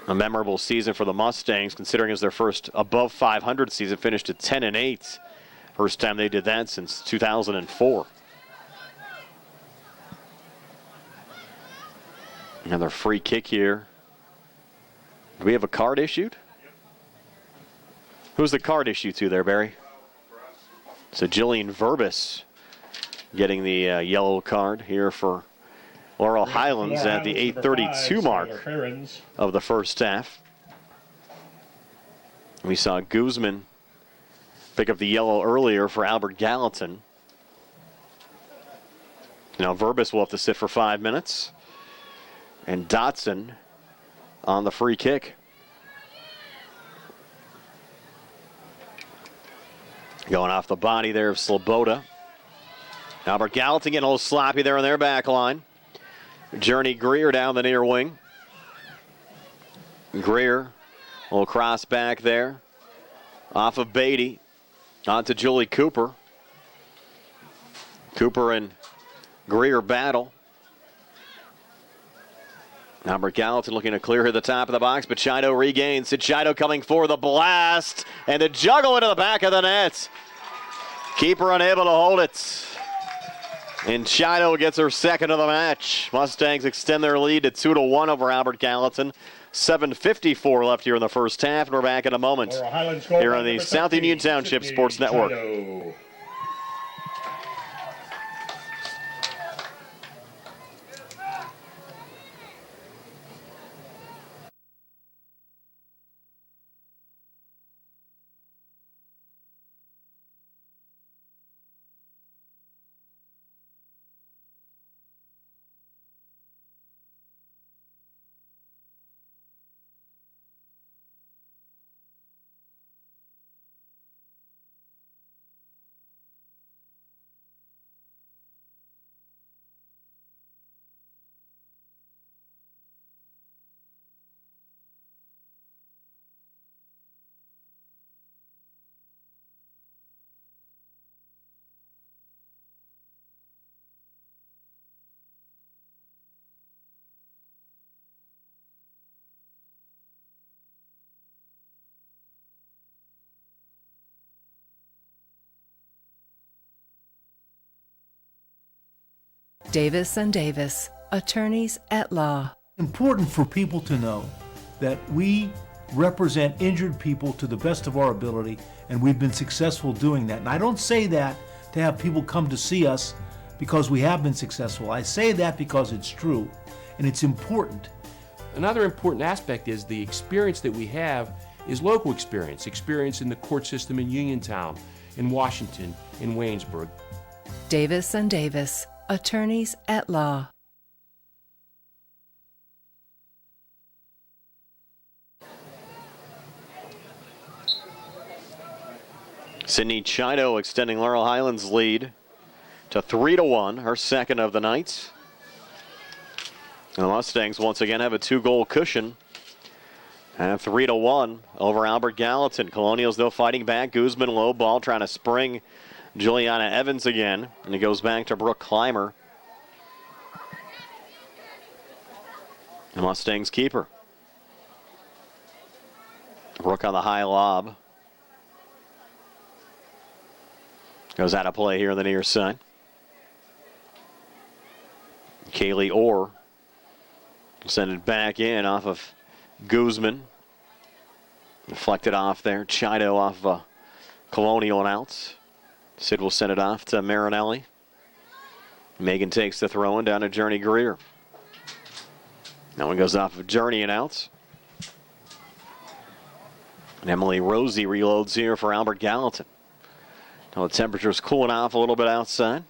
a memorable season for the Mustangs, considering it was their first above 500 season, finished at 10-8. First time they did that since 2004. Another free kick here. Do we have a card issued? Who's the card issued to there, Barry? So Jillian Verbis getting the yellow card here for Laurel Highlands at the 8:32 mark of the first half. We saw Guzman pick up the yellow earlier for Albert Gallatin. Now Verbis will have to sit for 5 minutes. And Dotson on the free kick. Going off the body there of Sloboda. Albert Gallatin getting a little sloppy there on their back line. Journey Greer down the near wing. Greer, a little cross back there. Off of Beatty. On to Julie Cooper. Cooper and Greer battle. Albert Gallatin looking to clear here the top of the box, but Chido regains. Chido coming for the blast. And the juggle into the back of the net. Keeper unable to hold it. And Chido gets her second of the match. Mustangs extend their lead to 2-1 over Albert Gallatin. 7:54 left here in the first half, and we're back in a moment here on the South Union Township Sports Network. Davis & Davis, attorneys at law. Important for people to know that we represent injured people to the best of our ability, and we've been successful doing that. And I don't say that to have people come to see us because we have been successful. I say that because it's true, and it's important. Another important aspect is the experience that we have is local experience in the court system in Uniontown, in Washington, in Waynesburg. Davis & Davis, attorneys at law. Sydney Chido extending Laurel Highlands' lead to 3-1, her second of the night. And the Mustangs once again have a 2-goal cushion. And 3-1 over Albert Gallatin. Colonials, though, fighting back. Guzman low ball trying to spring Juliana Evans again. And it goes back to Brooke Clymer. The Mustangs keeper. Brooke on the high lob. Goes out of play here on the near side. Kaylee Orr will send it back in off of Guzman. Deflected off there. Chido off Colonial and out. Sid will send it off to Marinelli. Megan takes the throw in down to Journey Greer. That one goes off of Journey and out. And Emily Rosie reloads here for Albert Gallatin. Now the temperature's cooling off a little bit outside.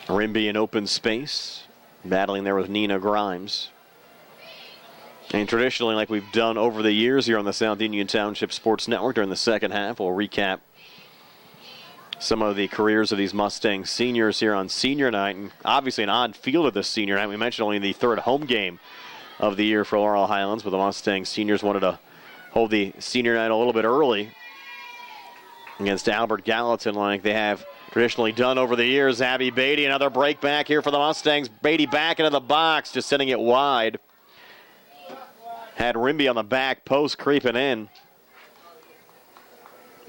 Rimby in open space, battling there with Nina Grimes. And traditionally, like we've done over the years here on the South Union Township Sports Network during the second half, we'll recap some of the careers of these Mustang seniors here on senior night. And obviously an odd field of this senior night. We mentioned only the third home game of the year for Laurel Highlands, but the Mustang seniors wanted to hold the senior night a little bit early against Albert Gallatin like they have traditionally done over the years. Abby Beatty, another break back here for the Mustangs. Beatty back into the box, just sending it wide. Had Rimby on the back post creeping in,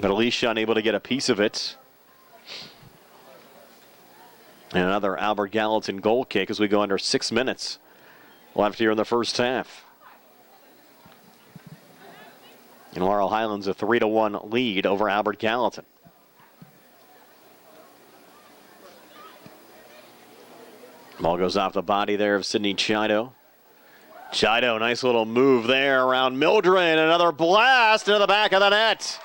but Alicia unable to get a piece of it. And another Albert Gallatin goal kick as we go under 6 minutes left here in the first half. And Laurel Highlands a 3-1 lead over Albert Gallatin. Ball goes off the body there of Sydney Chido. Chido, nice little move there around Mildred. Another blast into the back of the net.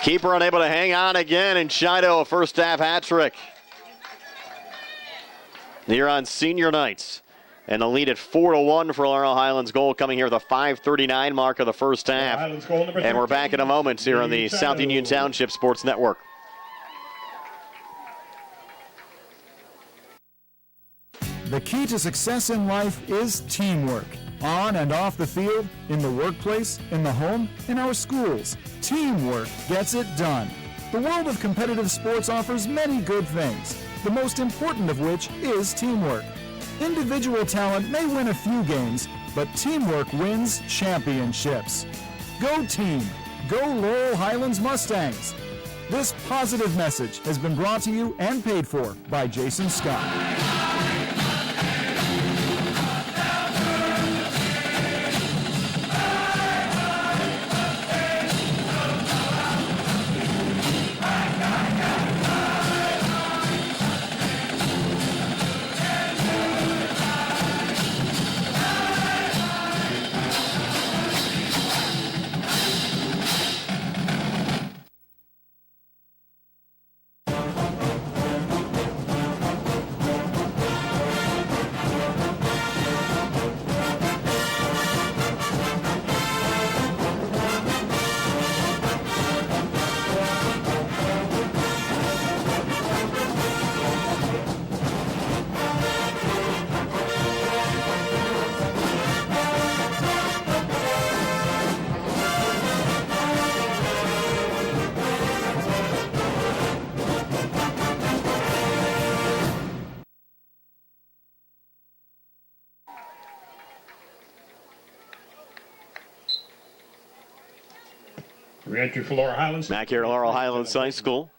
Keeper unable to hang on again, and Chido a first half hat trick. Here on senior nights. And the lead at 4-1 for Laurel Highlands goal coming here at the 5:39 mark of the first half. And we're back in a moment here on the South Union Township Sports Network. The key to success in life is teamwork. On and off the field, in the workplace, in the home, in our schools. Teamwork gets it done. The world of competitive sports offers many good things, the most important of which is teamwork. Individual talent may win a few games, but teamwork wins championships. Go team! Go Laurel Highlands Mustangs! This positive message has been brought to you and paid for by Jason Scott. Re-entry for Laurel Highlands. Back here at Laurel Highlands High School.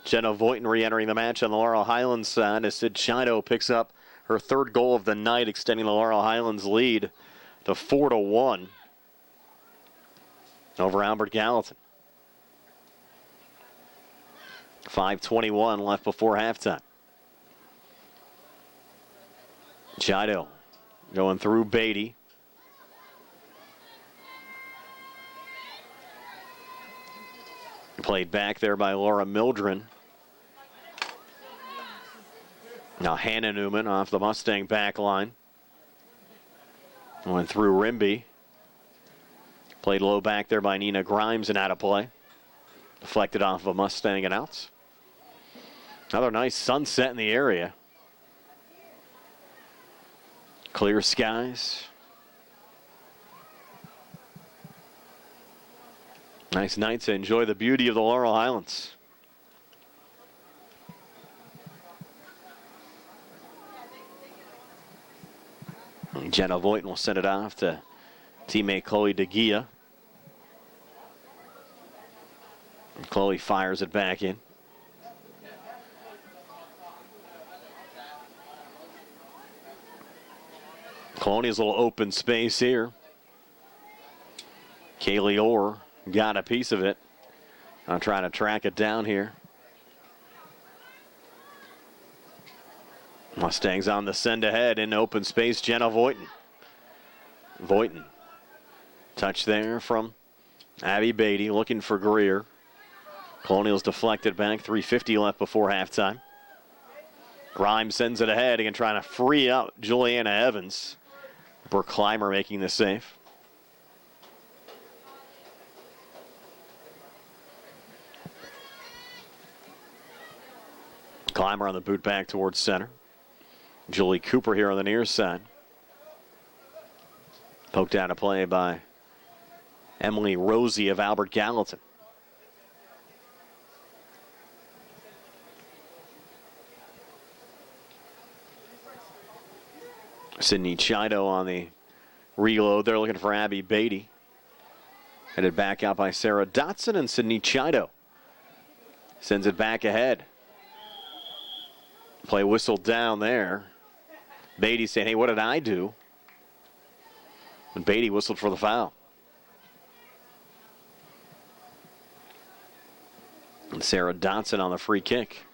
Jenna Voighton re-entering the match on the Laurel Highlands side as Sid Chido picks up her third goal of the night, extending the Laurel Highlands lead to 4-1 over Albert Gallatin. 5:21 left before halftime. Chido going through Beatty. Played back there by Laura Mildren. Now Hannah Newman off the Mustang back line. Went through Rimby. Played low back there by Nina Grimes and out of play. Deflected off of a Mustang and outs. Another nice sunset in the area. Clear skies. Nice night to enjoy the beauty of the Laurel Highlands. Jenna Voighton will send it off to teammate Chloe DeGia. Chloe fires it back in. Colonial's a little open space here. Kaylee Orr got a piece of it. I'm trying to track it down here. Mustangs on the send ahead in open space. Jenna Voighton. Voighton. Touch there from Abby Beatty looking for Greer. Colonial's deflected back. 3:50 left before halftime. Grimes sends it ahead again, trying to free up Juliana Evans. Brooke Clymer making the save. Clymer on the boot back towards center. Julie Cooper here on the near side. Poked out of play by Emily Rosie of Albert Gallatin. Sydney Chido on the reload. They're looking for Abby Beatty. Headed back out by Sarah Dotson, and Sydney Chido sends it back ahead. Play whistled down there. Beatty saying, hey, what did I do? And Beatty whistled for the foul. And Sarah Dotson on the free kick.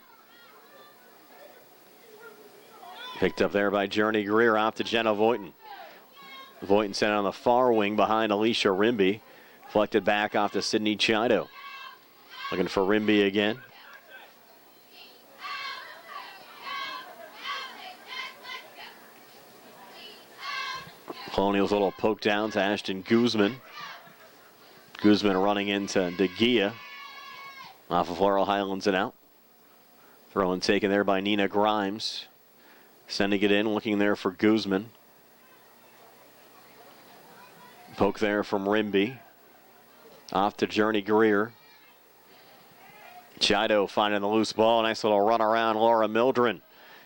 Picked up there by Journey Greer, off to Jenna Voighton. Voighton sent on the far wing behind Alicia Rimby. Deflected back off to Sydney Chido. Looking for Rimby again. Colonial's a little poke down to Ashton Guzman. Guzman running into DeGia. Off of Laurel Highlands and out. Throw and taken there by Nina Grimes. Sending it in, looking there for Guzman. Poke there from Rimby. Off to Journey Greer. Chido finding the loose ball. Nice little run around Laura Mildren.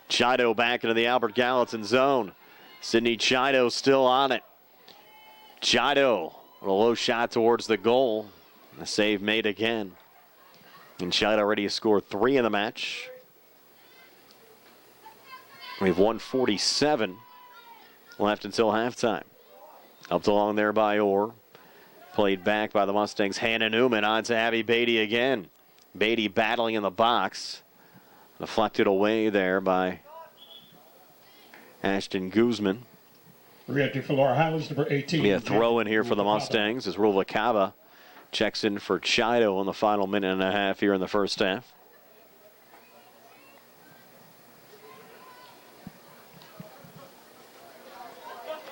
Chido back into the Albert Gallatin zone. Sydney Chido still on it. Chido with a low shot towards the goal. A save made again. And Chido already has scored 3 in the match. We have 1:47 left until halftime. Up along there by Orr. Played back by the Mustangs. Hannah Newman on to Abby Beatty again. Beatty battling in the box. Deflected away there by Ashton Guzman. Reacting for Laurel Highlands, number 18. Yeah, throw in here for the Mustangs as Ruvalcaba checks in for Chido in the final minute and a half here in the first half.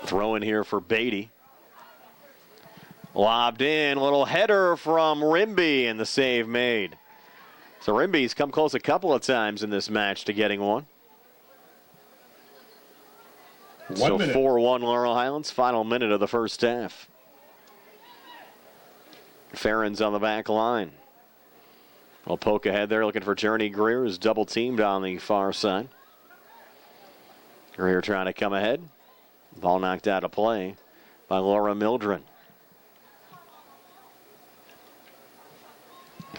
Throw in here for Beatty. Lobbed in, little header from Rimby, and the save made. So Rimby's come close a couple of times in this match to getting one. So 4-1 Laurel Highlands, final minute of the first half. Farron's on the back line. We'll poke ahead there, looking for Journey Greer, who's double teamed on the far side. Greer trying to come ahead. Ball knocked out of play by Laura Mildren.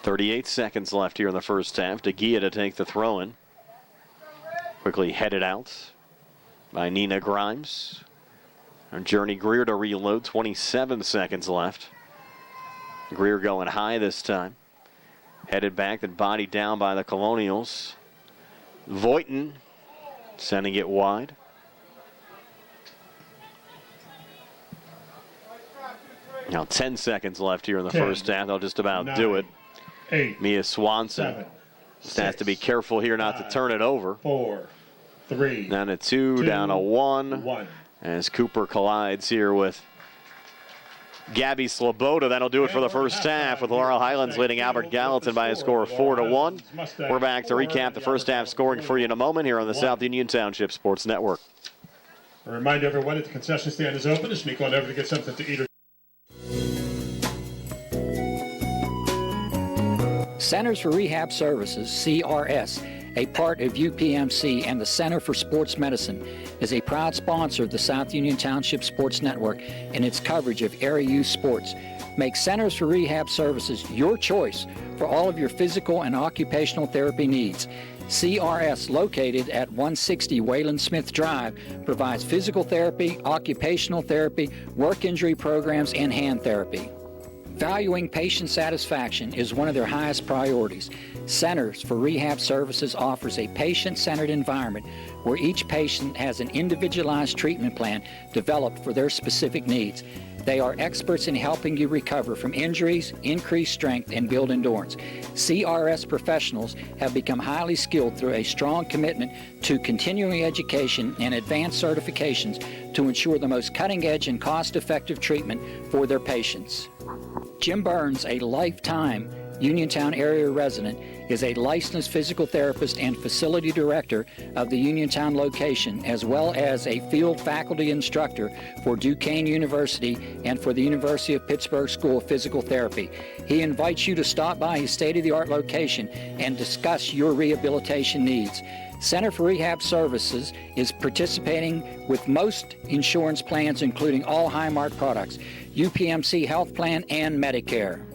38 seconds left here in the first half. DeGia to take the throw in. Quickly headed out by Nina Grimes. And Journey Greer to reload. 27 seconds left. Greer going high this time. Headed back, then bodied down by the Colonials. Voighton sending it wide. Now 10 seconds left here in the first half. They'll just about do it. 8, Mia Swanson 7, just has to be careful here not to turn it over. 4, 3. Down to 2, down to 1. As Cooper collides here with Gabby Sloboda. That'll do it for the first half, with Laurel Highlands leading Albert Gallatin by a score of 4-1. We're back to recap the first half scoring for you in a moment here on the South Union Township Sports Network. A reminder everyone that the concession stand is open to sneak on over to get something to eat or Centers for Rehab Services, CRS, a part of UPMC and the Center for Sports Medicine, is a proud sponsor of the South Union Township Sports Network and its coverage of area youth sports. Make Centers for Rehab Services your choice for all of your physical and occupational therapy needs. CRS, located at 160 Wayland Smith Drive, provides physical therapy, occupational therapy, work injury programs, and hand therapy. Valuing patient satisfaction is one of their highest priorities. Centers for Rehab Services offers a patient-centered environment where each patient has an individualized treatment plan developed for their specific needs. They are experts in helping you recover from injuries, increase strength, and build endurance. CRS professionals have become highly skilled through a strong commitment to continuing education and advanced certifications to ensure the most cutting-edge and cost-effective treatment for their patients. Jim Burns, a lifetime Uniontown area resident, is a licensed physical therapist and facility director of the Uniontown location, as well as a field faculty instructor for Duquesne University and for the University of Pittsburgh School of Physical Therapy. He invites you to stop by his state-of-the-art location and discuss your rehabilitation needs. Center for Rehab Services is participating with most insurance plans, including all Highmark products, UPMC Health Plan, and Medicare.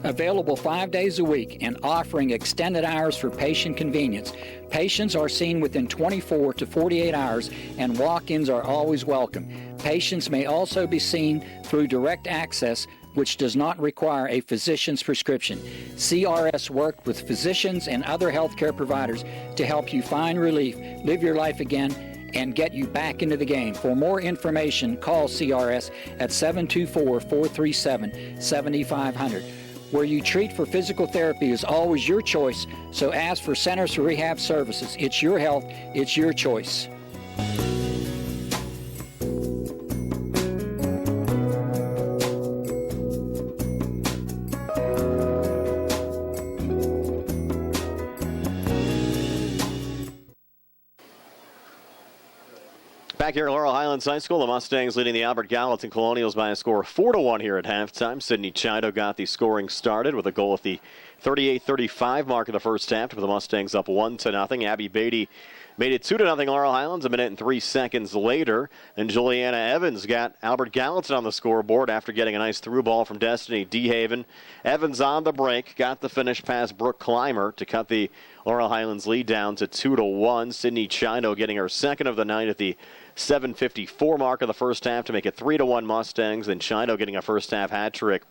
Available 5 days a week and offering extended hours for patient convenience. Patients are seen within 24 to 48 hours, and walk-ins are always welcome. Patients may also be seen through direct access, which does not require a physician's prescription. CRS worked with physicians and other healthcare providers to help you find relief, live your life again, and get you back into the game. For more information, call CRS at 724-437-7500. Where you treat for physical therapy is always your choice, so ask for Centers for Rehab Services. It's your health, it's your choice. Back here at Laurel Highlands High School, the Mustangs leading the Albert Gallatin Colonials by a score of 4-1 here at halftime. Sydney Chido got the scoring started with a goal at the 38-35 mark of the first half to put the Mustangs up 1-0. Abby Beatty made it 2-0 Laurel Highlands a minute and 3 seconds later. And Juliana Evans got Albert Gallatin on the scoreboard after getting a nice through ball from Destiny DeHaven. Evans on the break, got the finish past Brooke Clymer to cut the Laurel Highlands lead down to 2-1. Sydney Chido getting her second of the night at the 7:54 mark of the first half to make it 3-1 Mustangs. And Chido getting a first half hat trick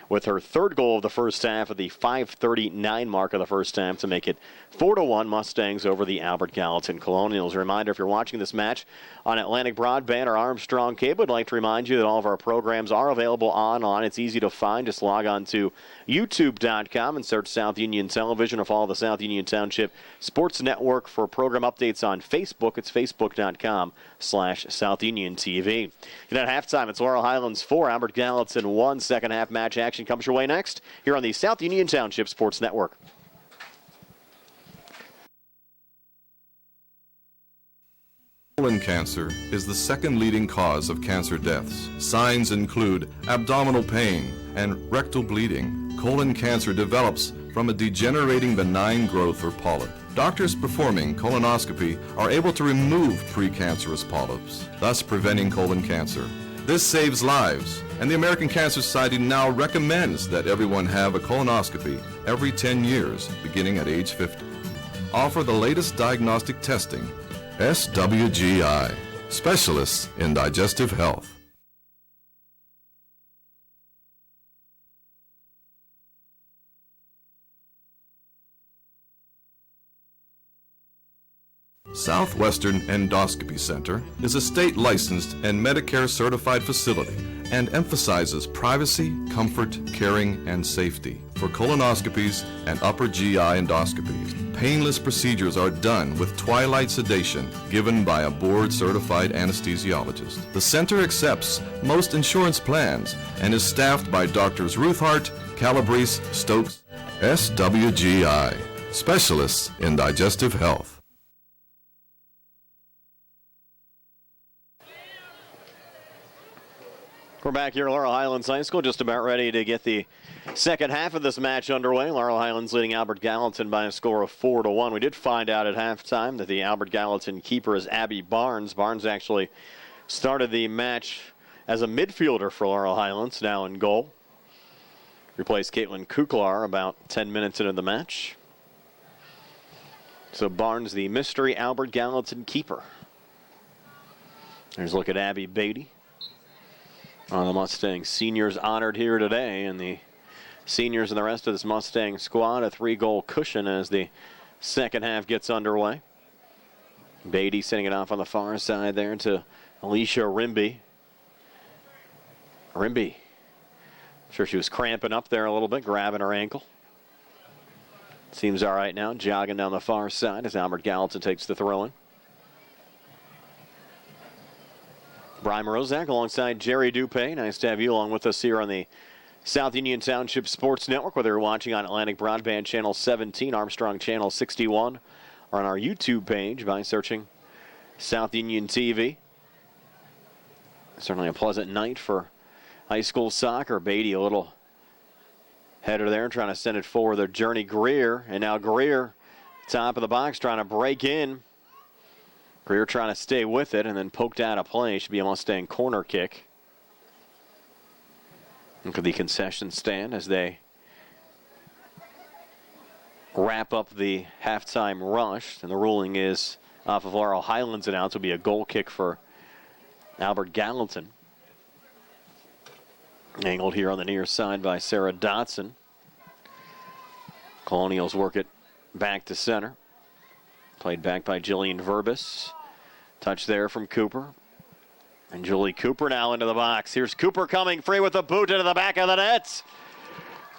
with her third goal of the first half at the 5:39 mark of the first half to make it 4-1 Mustangs over the Albert Gallatin Colonials. A reminder, if you're watching this match on Atlantic Broadband or Armstrong Cable, I'd like to remind you that all of our programs are available online. It's easy to find. Just log on to youtube.com and search South Union Television, or follow the South Union Township Sports Network for program updates on Facebook. It's facebook.com/South Union TV. And at halftime, it's Laurel Highlands 4, Albert Gallatin 1. Second half match action comes your way next here on the South Union Township Sports Network. Colon cancer is the second leading cause of cancer deaths. Signs include abdominal pain and rectal bleeding. Colon cancer develops from a degenerating benign growth or polyp. Doctors performing colonoscopy are able to remove precancerous polyps, thus preventing colon cancer. This saves lives And the American Cancer Society now recommends that everyone have a colonoscopy every 10 years, beginning at age 50. Offer the latest diagnostic testing. SWGI, specialists in digestive health. Southwestern Endoscopy Center is a state-licensed and Medicare-certified facility and emphasizes privacy, comfort, caring, and safety for colonoscopies and upper GI endoscopies. Painless procedures are done with twilight sedation given by a board-certified anesthesiologist. The center accepts most insurance plans and is staffed by Doctors Ruthhart, Calabrese, Stokes, SWGI, specialists in digestive health. We're back here at Laurel Highlands High School, just about ready to get the second half of this match underway. Laurel Highlands leading Albert Gallatin by a score of 4-1. We did find out at halftime that the Albert Gallatin keeper is Abby Barnes. Barnes actually started the match as a midfielder for Laurel Highlands, now in goal. Replaced Caitlin Kuklar about 10 minutes into the match. So Barnes, the mystery Albert Gallatin keeper. There's a look at Abby Beatty. The Mustang seniors honored here today, and the seniors and the rest of this Mustang squad a 3-goal cushion as the second half gets underway. Beatty sending it off on the far side there to Alicia Rimby. I'm sure she was cramping up there a little bit, grabbing her ankle. Seems all right now, jogging down the far side as Albert Gallatin takes the throw in. Brian Rozak alongside Jerry Dupay. Nice to have you along with us here on the South Union Township Sports Network, whether you're watching on Atlantic Broadband Channel 17, Armstrong Channel 61, or on our YouTube page by searching South Union TV. Certainly a pleasant night for high school soccer. Beatty a little header there, trying to send it forward to Journey Greer. And now Greer, top of the box, trying to break in. Greer trying to stay with it and then poked out of play. Should be a Mustang corner kick. Look at the concession stand as they wrap up the halftime rush. And the ruling is off of Laurel Highlands announced will be a goal kick for Albert Gallatin. Angled here on the near side by Sarah Dotson. Colonials work it back to center. Played back by Jillian Verbis. Touch there from Cooper. And Julie Cooper now into the box. Here's Cooper coming free with a boot into the back of the net.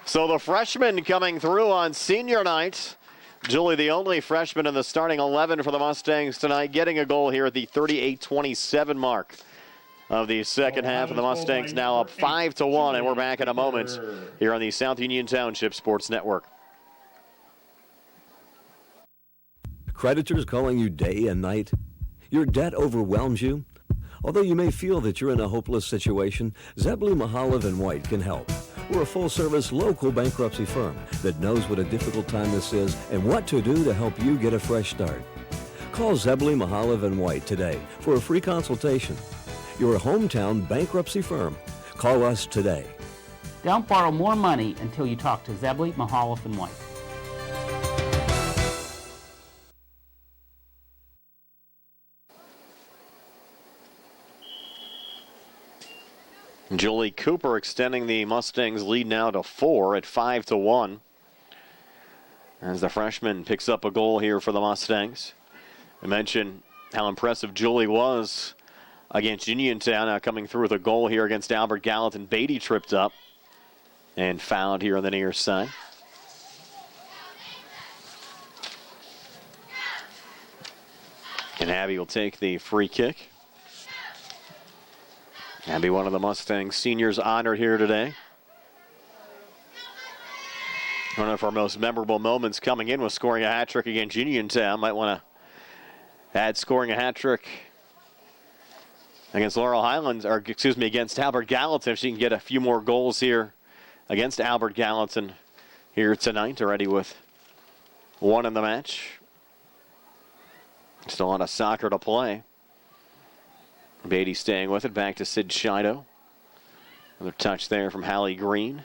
So the freshman coming through on senior night. Julie, the only freshman in the starting 11 for the Mustangs tonight, getting a goal here at the 38-27 mark of the second half. And the Mustangs now up 5-1. And we're back in a moment here on the South Union Township Sports Network. Creditors calling you day and night? Your debt overwhelms you? Although you may feel that you're in a hopeless situation, Zebulon Mahalev and White can help. We're a full-service local bankruptcy firm that knows what a difficult time this is and what to do to help you get a fresh start. Call Zebulon Mahalev and White today for a free consultation. Your hometown bankruptcy firm. Call us today. Don't borrow more money until you talk to Zebulon Mahalev and White. Julie Cooper extending the Mustangs lead now to 4 at 5-1. As the freshman picks up a goal here for the Mustangs. I mentioned how impressive Julie was against Uniontown. Now coming through with a goal here against Albert Gallatin. Beatty tripped up and fouled here on the near side. And Abby will take the free kick. Abby, one of the Mustangs seniors honored here today. One of our most memorable moments coming in was scoring a hat trick against Uniontown. Might want to add scoring a hat trick against Laurel Highlands, or excuse me, against Albert Gallatin. If she can get a few more goals here against Albert Gallatin here tonight, already with one in the match. Still a lot of soccer to play. Beatty staying with it, back to Sid Shido. Another touch there from Hallie Green.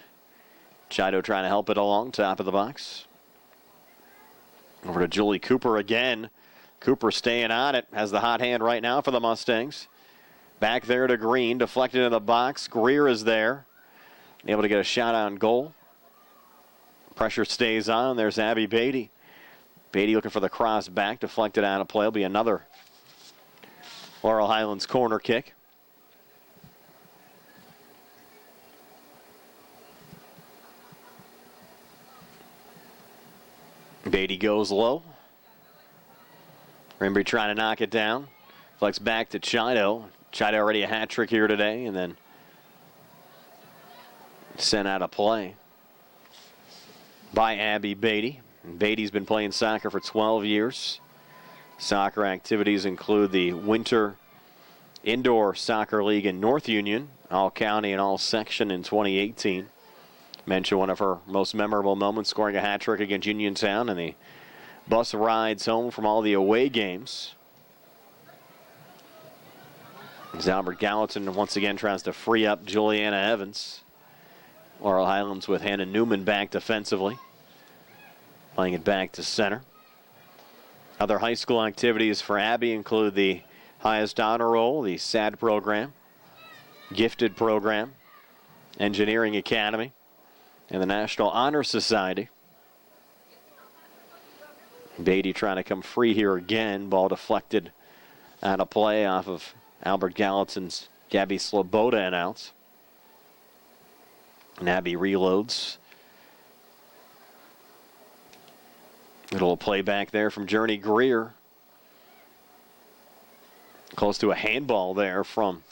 Chido trying to help it along, top of the box. Over to Julie Cooper again. Cooper staying on it, has the hot hand right now for the Mustangs. Back there to Green, deflected in the box. Greer is there, able to get a shot on goal. Pressure stays on. There's Abby Beatty. Beatty looking for the cross back, deflected out of play. Will be another Laurel Highlands corner kick. Beatty goes low. Rimby trying to knock it down. Flex back to Chido. Chido already a hat trick here today, and then sent out of play by Abby Beatty. And Beatty's been playing soccer for 12 years. Soccer activities include the Winter Indoor Soccer League in North Union, all county and all section in 2018. Mentioned one of her most memorable moments, scoring a hat trick against Uniontown, and the bus rides home from all the away games. As Albert Gallatin once again tries to free up Juliana Evans. Laurel Highlands with Hannah Newman back defensively, playing it back to center. Other high school activities for Abby include the Highest Honor Roll, the SAD program, Gifted program, Engineering Academy, and the National Honor Society. Beatty trying to come free here again. Ball deflected out of play off of Albert Gallatin's Gabby Sloboda and out. And Abby reloads. Little play back there from Journey Greer. Close to a handball there from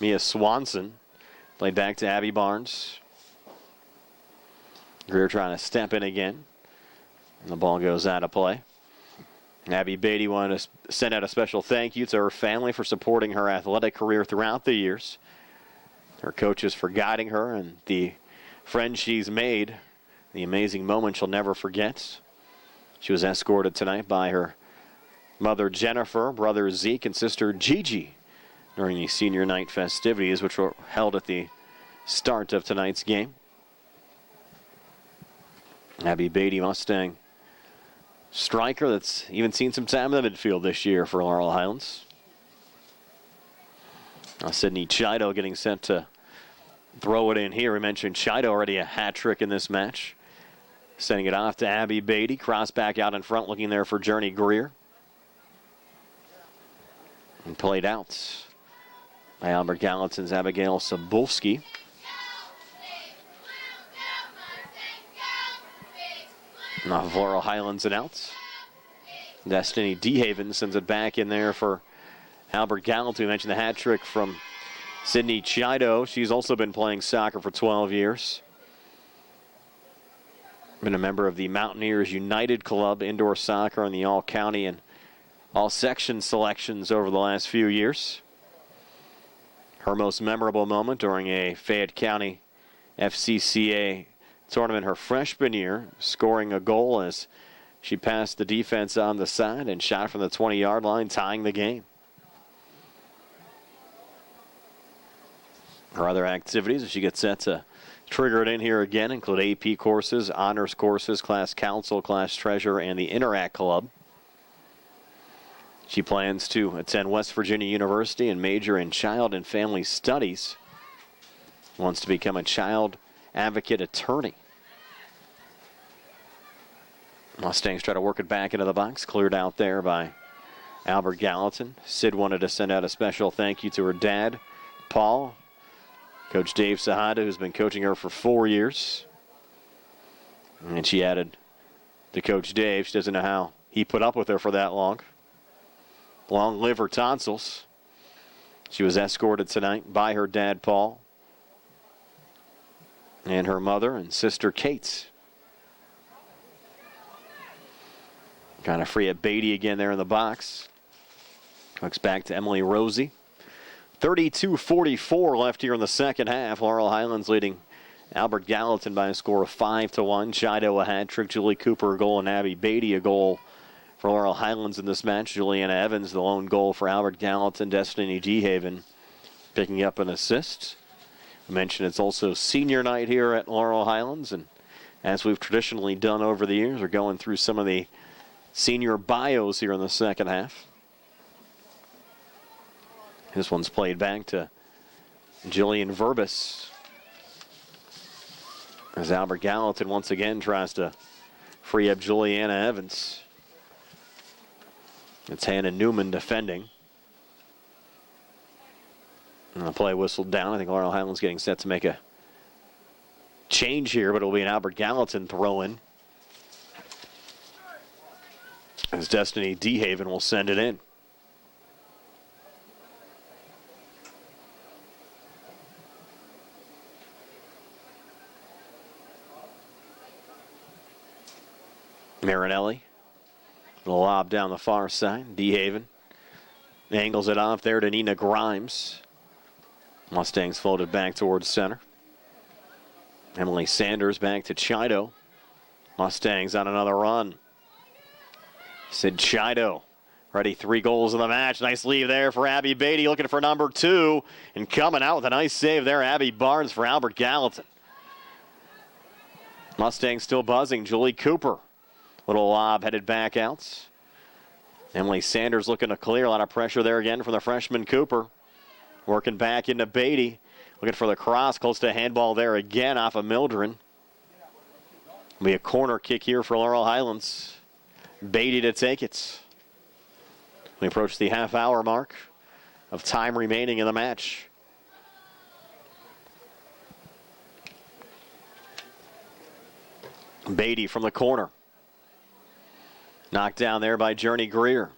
Mia Swanson. Played back to Abby Barnes. Greer trying to step in again. And the ball goes out of play. Abby Beatty wanted to send out a special thank you to her family for supporting her athletic career throughout the years. Her coaches for guiding her and the friends she's made. The amazing moment she'll never forget. She was escorted tonight by her mother Jennifer, brother Zeke, and sister Gigi during the senior night festivities, which were held at the start of tonight's game. Abby Beatty, Mustang striker that's even seen some time in the midfield this year for Laurel Highlands. Now Sydney Chido getting sent to throw it in here. We mentioned Chido already a hat trick in this match. Sending it off to Abby Beatty. Cross back out in front, looking there for Journey Greer. And played out by Albert Gallatin's Abigail Sabulski. And off of Laurel Highlands and out. Destiny DeHaven sends it back in there for Albert Gallatin. We mentioned the hat trick from Sydney Chido. She's also been playing soccer for 12 years. Been a member of the Mountaineers United Club, indoor soccer, and the all-county and all-section selections over the last few years. Her most memorable moment during a Fayette County FCCA tournament her freshman year, scoring a goal as she passed the defense on the side and shot from the 20-yard line, tying the game. Her other activities, as she gets set to trigger it in here again, include AP courses, honors courses, class council, class treasurer, and the Interact Club. She plans to attend West Virginia University and major in child and family studies. Wants to become a child advocate attorney. Mustangs try to work it back into the box. Cleared out there by Albert Gallatin. Sid wanted to send out a special thank you to her dad, Paul. Coach Dave Sahada, who's been coaching her for 4 years. And she added to Coach Dave, she doesn't know how he put up with her for that long. Long live her tonsils. She was escorted tonight by her dad, Paul, and her mother and sister, Kate. Kind of free at Beatty again there in the box. Looks back to Emily Rosie. 32-44 left here in the second half. Laurel Highlands leading Albert Gallatin by a score of 5-1. Chido a hat trick, Julie Cooper a goal, and Abby Beatty a goal for Laurel Highlands in this match. Juliana Evans the lone goal for Albert Gallatin. Destiny DeHaven picking up an assist. I mentioned it's also senior night here at Laurel Highlands, and as we've traditionally done over the years, we're going through some of the senior bios here in the second half. This one's played back to Jillian Verbis, as Albert Gallatin once again tries to free up Juliana Evans. It's Hannah Newman defending. And the play whistled down. I think Laurel Highlands getting set to make a change here, but it'll be an Albert Gallatin throw-in, as Destiny DeHaven will send it in. Marinelli. The lob down the far side. DeHaven angles it off there to Nina Grimes. Mustangs floated back towards center. Emily Sanders back to Chido. Mustangs on another run. Sid Chido ready, 3 goals in the match. Nice leave there for Abby Beatty, looking for number 2. And coming out with a nice save there, Abby Barnes for Albert Gallatin. Mustangs still buzzing. Julie Cooper. Little lob headed back out. Emily Sanders looking to clear. A lot of pressure there again from the freshman Cooper. Working back into Beatty. Looking for the cross. Close to handball there again off of Mildren. It'll be a corner kick here for Laurel Highlands. Beatty to take it. We approach the half-hour mark of time remaining in the match. Beatty from the corner. Knocked down there by Journey Greer.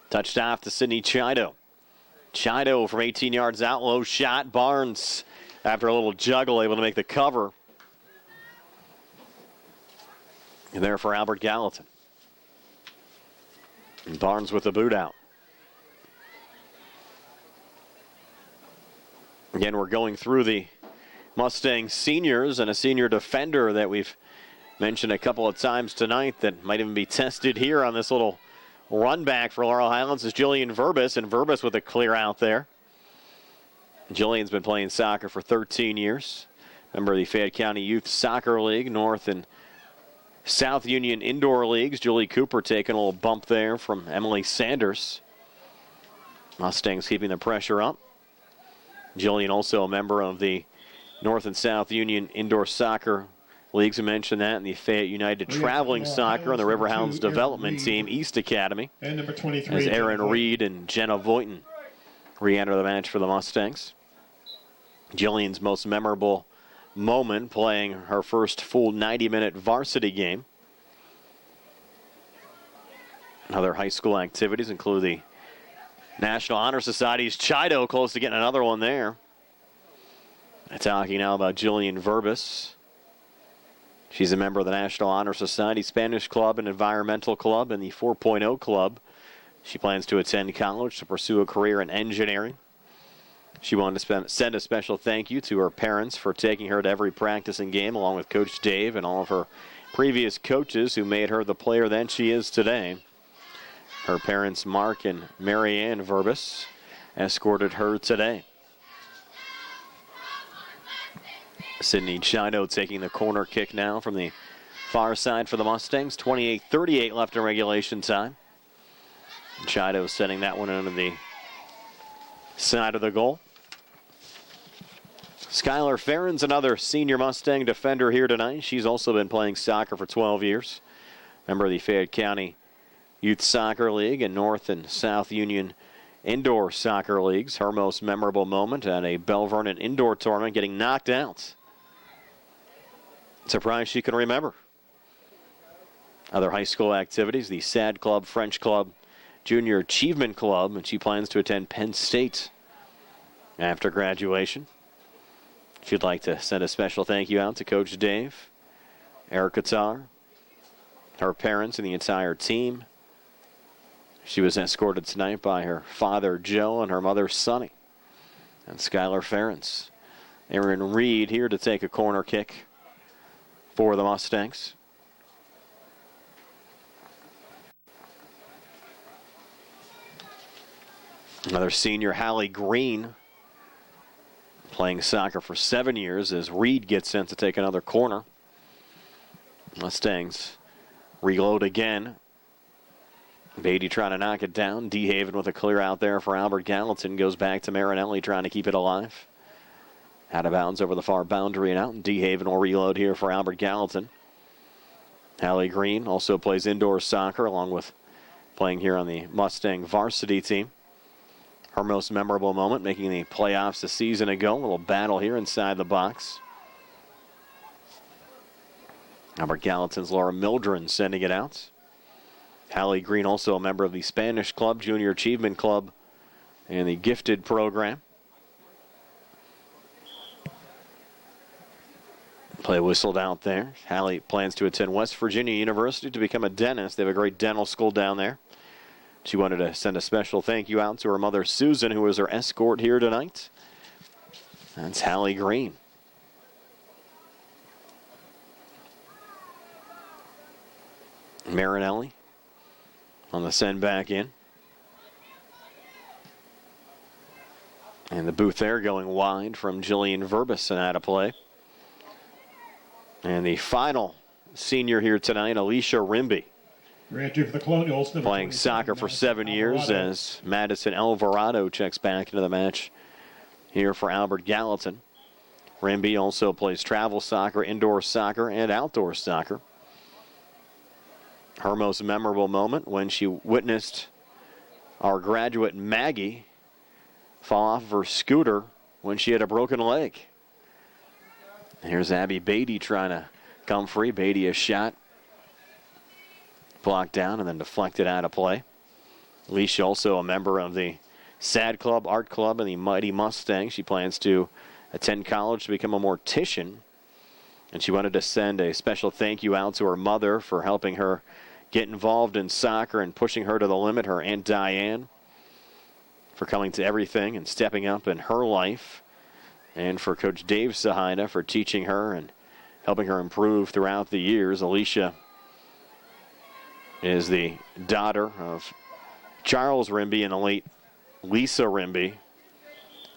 Touched off to Sydney Chido. Chido from 18 yards out, low shot. Barnes, after a little juggle, able to make the cover. And there for Albert Gallatin. And Barnes with the boot out. Again, we're going through the Mustang seniors, and a senior defender that we've mentioned a couple of times tonight that might even be tested here on this little run back for Laurel Highlands is Jillian Verbis, and Verbis with a clear out there. Jillian's been playing soccer for 13 years. Member of the Fayette County Youth Soccer League, North and South Union Indoor Leagues. Julie Cooper taking a little bump there from Emily Sanders. Mustangs keeping the pressure up. Jillian also a member of the North and South Union Indoor Soccer Leagues. We mentioned that in the Fayette United Traveling Soccer and the Riverhounds Development Team East Academy. And number 23. As Erin Reed and Jenna Voighton re-enter the match for the Mustangs. Jillian's most memorable moment playing her first full 90-minute varsity game. Other high school activities include the National Honor Society's Chido, close to getting another one there. Talking now about Jillian Verbis. She's a member of the National Honor Society, Spanish Club, and Environmental Club, and the 4.0 Club. She plans to attend college to pursue a career in engineering. She wanted to send a special thank you to her parents for taking her to every practice and game, along with Coach Dave and all of her previous coaches who made her the player that she is today. Her parents, Mark and Marianne Verbis, escorted her today. Sydney Chido taking the corner kick now from the far side for the Mustangs. 28:38 left in regulation time. Chido sending that one into the side of the goal. Skylar Farron's another senior Mustang defender here tonight. She's also been playing soccer for 12 years. Member of the Fayette County Youth Soccer League and North and South Union Indoor Soccer Leagues. Her most memorable moment at a Bell Vernon indoor tournament, getting knocked out. Surprised she can remember. Other high school activities, the SAD Club, French Club, Junior Achievement Club, and she plans to attend Penn State after graduation. She'd like to send a special thank you out to Coach Dave, Eric Qatar, her parents, and the entire team. She was escorted tonight by her father, Joe, and her mother, Sonny, and Skylar Farrens. Erin Reed here to take a corner kick for the Mustangs. Another senior, Hallie Green, playing soccer for 7 years as Reed gets sent to take another corner. Mustangs reload again. Beatty trying to knock it down. DeHaven with a clear out there for Albert Gallatin. Goes back to Marinelli trying to keep it alive. Out of bounds over the far boundary and out. And DeHaven will reload here for Albert Gallatin. Hallie Green also plays indoor soccer along with playing here on the Mustang varsity team. Her most memorable moment making the playoffs a season ago. A little battle here inside the box. Albert Gallatin's Laura Mildren sending it out. Hallie Green also a member of the Spanish Club, Junior Achievement Club, and the Gifted program. Play whistled out there. Hallie plans to attend West Virginia University to become a dentist. They have a great dental school down there. She wanted to send a special thank you out to her mother, Susan, who was her escort here tonight. That's Hallie Green. Marinelli on the send back in. And the booth there going wide from Jillian Verbison out of play. And the final senior here tonight, Alicia Rimby. Re-entry for the Colonials. Playing soccer for 7 years as Madison Alvarado checks back into the match here for Albert Gallatin. Rimby also plays travel soccer, indoor soccer, and outdoor soccer. Her most memorable moment when she witnessed our graduate Maggie fall off of her scooter when she had a broken leg. Here's Abby Beatty trying to come free. Beatty a shot. Blocked down and then deflected out of play. Alicia also a member of the SAD Club, Art Club, and the Mighty Mustangs. She plans to attend college to become a mortician. And she wanted to send a special thank you out to her mother for helping her get involved in soccer and pushing her to the limit, her Aunt Diane, for coming to everything and stepping up in her life. And for Coach Dave Sahina for teaching her and helping her improve throughout the years. Alicia is the daughter of Charles Rimby and the late Lisa Rimby.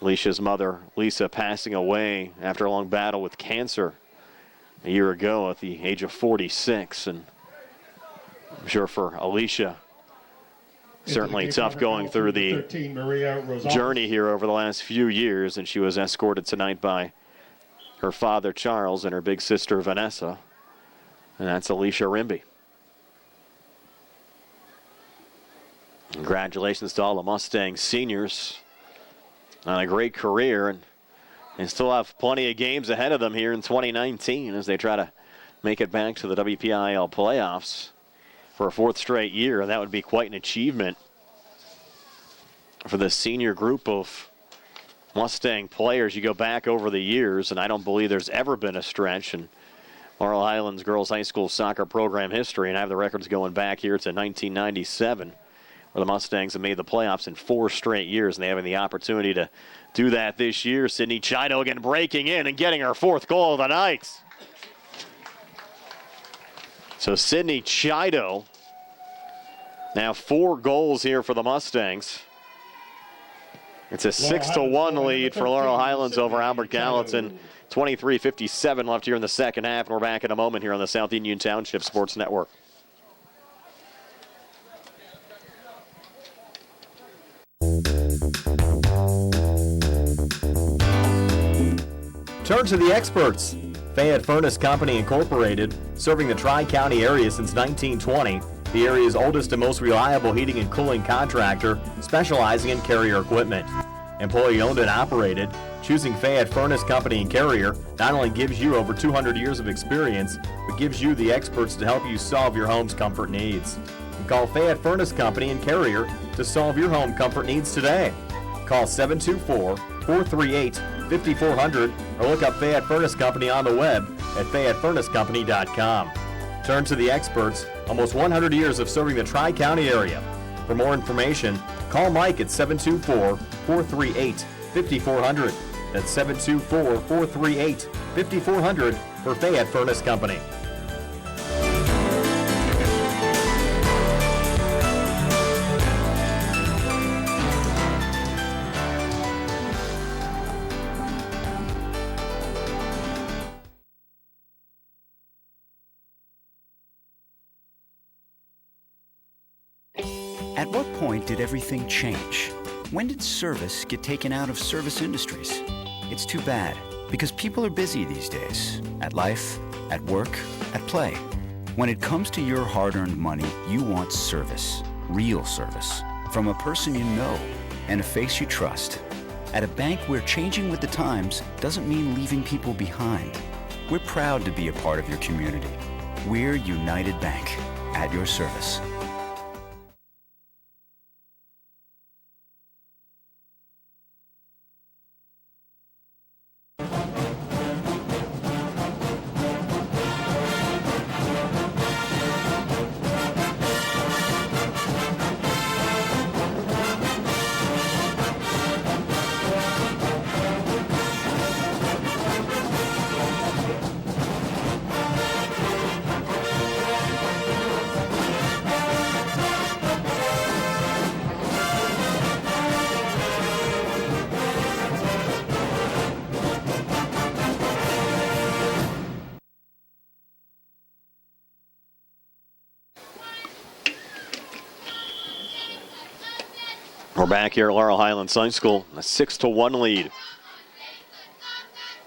Alicia's mother, Lisa, passing away after a long battle with cancer a year ago at the age of 46. And I'm sure for Alicia, certainly tough going through the journey here over the last few years, and she was escorted tonight by her father, Charles, and her big sister, Vanessa, and that's Alicia Rimby. Congratulations to all the Mustang seniors on a great career, and they still have plenty of games ahead of them here in 2019 as they try to make it back to the WPIAL playoffs for a fourth straight year, and that would be quite an achievement for the senior group of Mustang players. You go back over the years, and I don't believe there's ever been a stretch in Laurel Highlands girls high school soccer program history, and I have the records going back here to 1997, where the Mustangs have made the playoffs in 4 straight years, and they have the opportunity to do that this year. Sydney Chido again breaking in and getting her 4th goal of the night. So Sydney Chido, now 4 goals here for the Mustangs. It's a 6-1 lead for Laurel Highlands over Albert Gallatin. 23:57 left here in the second half, and we're back in a moment here on the South Union Township Sports Network. Turn to the experts. Fayette Furnace Company Incorporated, serving the Tri-County area since 1920, the area's oldest and most reliable heating and cooling contractor, specializing in Carrier equipment. Employee owned and operated, choosing Fayette Furnace Company and Carrier not only gives you over 200 years of experience, but gives you the experts to help you solve your home's comfort needs. Call Fayette Furnace Company and Carrier to solve your home comfort needs today. Call 724-438-5400 or look up Fayette Furnace Company on the web at FayetteFurnaceCompany.com. Turn to the experts, almost 100 years of serving the Tri-County area. For more information, call Mike at 724-438-5400. That's 724-438-5400 for Fayette Furnace Company. At what point did everything change? When did service get taken out of service industries? It's too bad, because people are busy these days. At life, at work, at play. When it comes to your hard-earned money, you want service. Real service. From a person you know and a face you trust. At a bank where changing with the times doesn't mean leaving people behind. We're proud to be a part of your community. We're United Bank, at your service. We're back here at Laurel Highlands High School. A 6-1 lead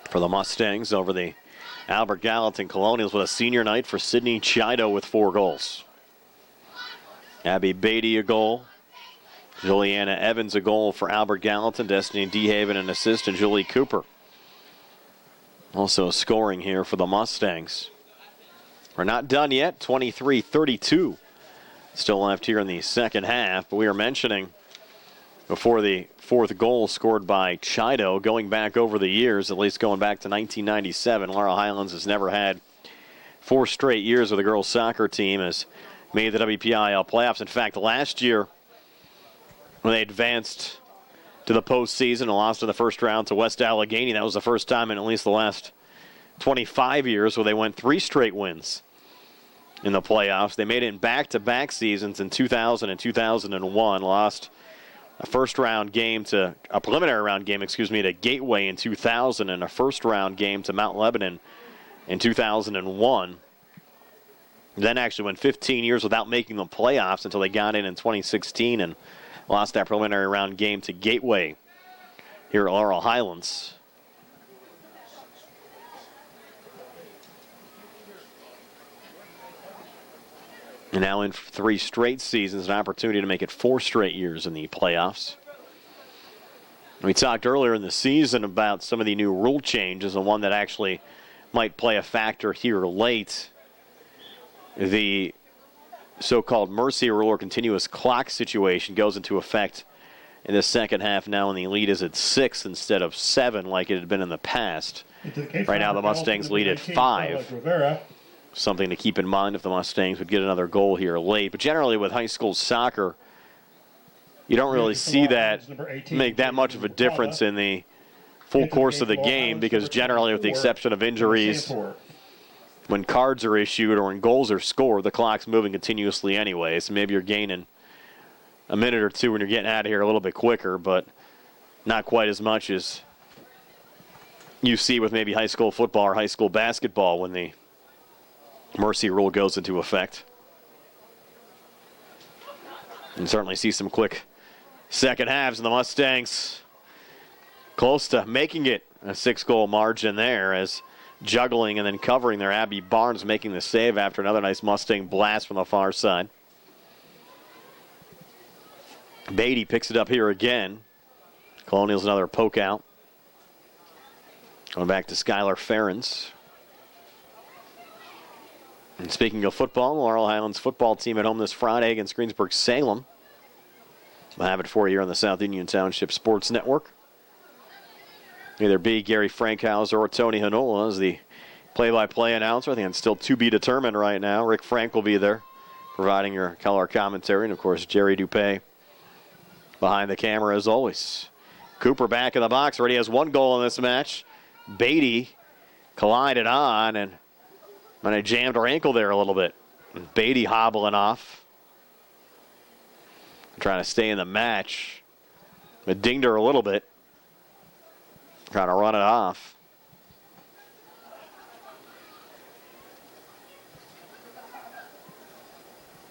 for the Mustangs over the Albert Gallatin Colonials with a senior night for Sydney Chido with 4 goals. Abby Beatty a goal. Juliana Evans a goal for Albert Gallatin. Destiny DeHaven an assist, and Julie Cooper also scoring here for the Mustangs. We're not done yet. 23-32 still left here in the second half, but we are mentioning before the 4th goal scored by Chido, going back over the years, at least going back to 1997, Laurel Highlands has never had 4 straight years where the girls' soccer team has made the WPIAL playoffs. In fact, last year, when they advanced to the postseason and lost in the first round to West Allegheny, that was the first time in at least the last 25 years where they went 3 straight wins in the playoffs. They made it in back-to-back seasons in 2000 and 2001, lost a preliminary round game, to Gateway in 2000, and a first round game to Mount Lebanon in 2001. Then actually went 15 years without making the playoffs until they got in 2016 and lost that preliminary round game to Gateway here at Laurel Highlands. And now in 3 straight seasons, an opportunity to make it 4 straight years in the playoffs. We talked earlier in the season about some of the new rule changes, and one that actually might play a factor here late. The so-called mercy rule or continuous clock situation goes into effect in the second half now, and the lead is at 6 instead of 7 like it had been in the past. Right now the Mustangs lead at 5. Something to keep in mind if the Mustangs would get another goal here late. But generally with high school soccer, you don't really see that make that much of a difference in the full course of the game, because generally, with the exception of injuries, when cards are issued or when goals are scored, the clock's moving continuously anyway. So maybe you're gaining a minute or 2 when you're getting out of here a little bit quicker, but not quite as much as you see with maybe high school football or high school basketball when the mercy rule goes into effect. And certainly see some quick second halves, and the Mustangs close to making it a 6-goal margin there, as juggling and then covering there. Abby Barnes making the save after another nice Mustang blast from the far side. Beatty picks it up here again. Colonials another poke out. Going back to Skylar Ferens. And speaking of football, the Laurel Highlands football team at home this Friday against Greensburg-Salem. We'll have it for you here on the South Union Township Sports Network. Either be Gary Frankhauser or Tony Hanola as the play-by-play announcer. I think it's still to be determined right now. Rick Frank will be there providing your color commentary. And, of course, Jerry Dupay behind the camera as always. Cooper back in the box. Already has 1 goal in this match. Beatty collided on and might have jammed her ankle there a little bit. And Beatty hobbling off. Trying to stay in the match. It dinged her a little bit. Trying to run it off.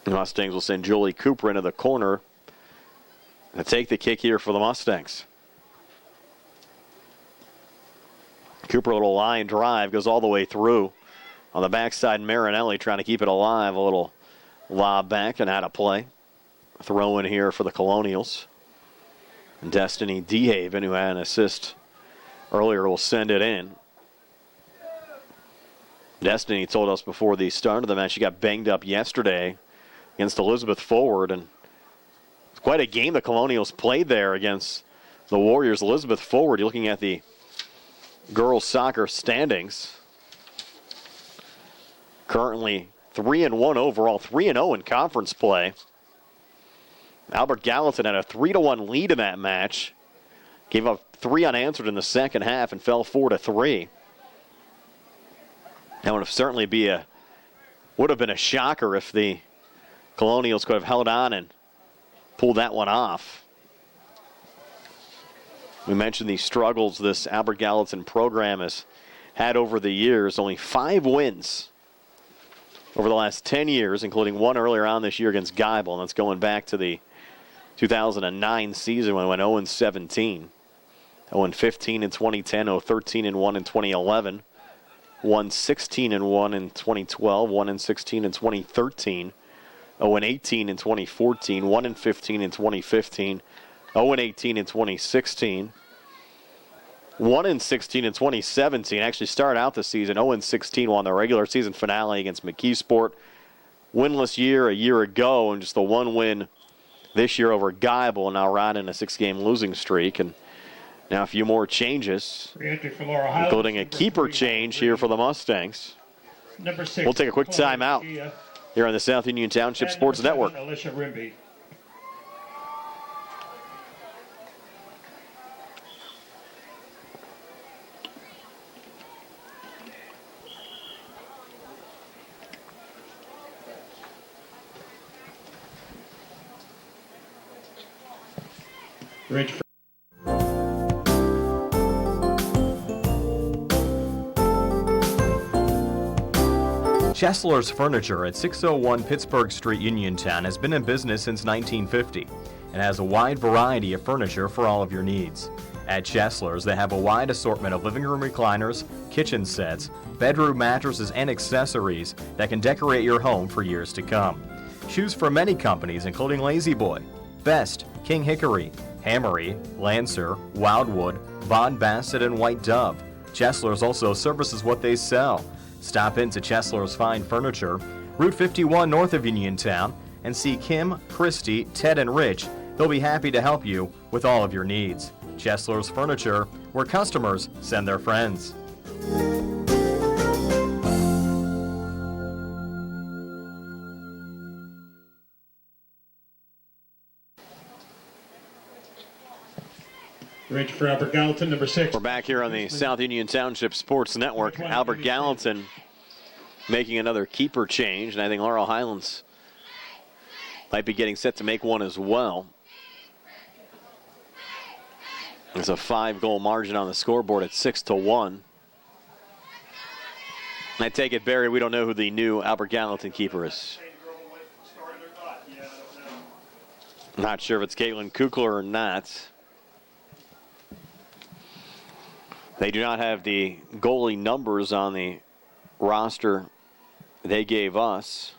The Mustangs will send Julie Cooper into the corner to take the kick here for the Mustangs. Cooper, a little line drive, goes all the way through. On the backside, Marinelli trying to keep it alive. A little lob back and out of play. Throw in here for the Colonials. And Destiny DeHaven, who had an assist earlier, will send it in. Destiny told us before the start of the match she got banged up yesterday against Elizabeth Forward. And it's quite a game the Colonials played there against the Warriors. Elizabeth Forward, you're looking at the girls soccer standings. Currently 3-1 overall, 3-0 in conference play. Albert Gallatin had a 3-1 lead in that match. Gave up 3 unanswered in the second half and fell 4-3. That would have certainly would have been a shocker if the Colonials could have held on and pulled that one off. We mentioned the struggles this Albert Gallatin program has had over the years. Only 5 wins over the last 10 years, including one earlier on this year against Geibel, and that's going back to the 2009 season when it went 0-17. 0-15 in 2010, 0-13-1 in 2011, 1-16-1 in 2012, 1-16 in 2013, 0-18 in 2014, 1-15 in 2015, 0-18 in 2016, 1-16 in 2017. Actually started out the season 0-16, won the regular season finale against McKeesport. Winless year a year ago, and just the one win this year over Geibel, and now riding a 6-game losing streak. And now a few more changes, including a keeper change here for the Mustangs. Number 6. We'll take a quick timeout here on the South Union Township Sports Network. Alicia Rimby. Rich. Chesler's Furniture at 601 Pittsburgh Street, Uniontown has been in business since 1950 and has a wide variety of furniture for all of your needs. At Chesler's, they have a wide assortment of living room recliners, kitchen sets, bedroom mattresses, and accessories that can decorate your home for years to come. Choose from many companies, including Lazy Boy, Best, King Hickory, Hammery, Lancer, Wildwood, Von Bassett, and White Dove. Chesler's also services what they sell. Stop into Chesler's Fine Furniture, Route 51 north of Uniontown, and see Kim, Christy, Ted, and Rich. They'll be happy to help you with all of your needs. Chesler's Furniture, where customers send their friends. Rich for Albert Gallatin, number 6. We're back here on the South Union Township Sports Network. Albert Gallatin making another keeper change, and I think Laurel Highlands might be getting set to make one as well. There's a 5-goal margin on the scoreboard at 6-1. I take it, Barry, we don't know who the new Albert Gallatin keeper is. Not sure if it's Caitlin Kukler or not. They do not have the goalie numbers on the roster they gave us.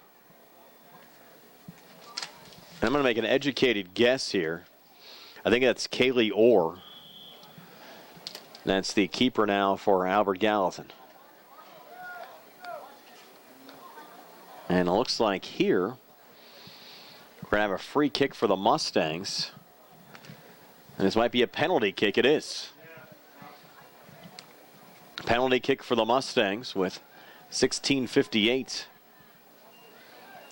I'm going to make an educated guess here. I think that's Kaylee Orr. That's the keeper now for Albert Gallatin. And it looks like here we're going to have a free kick for the Mustangs. And this might be a penalty kick. It is. Penalty kick for the Mustangs with 16:58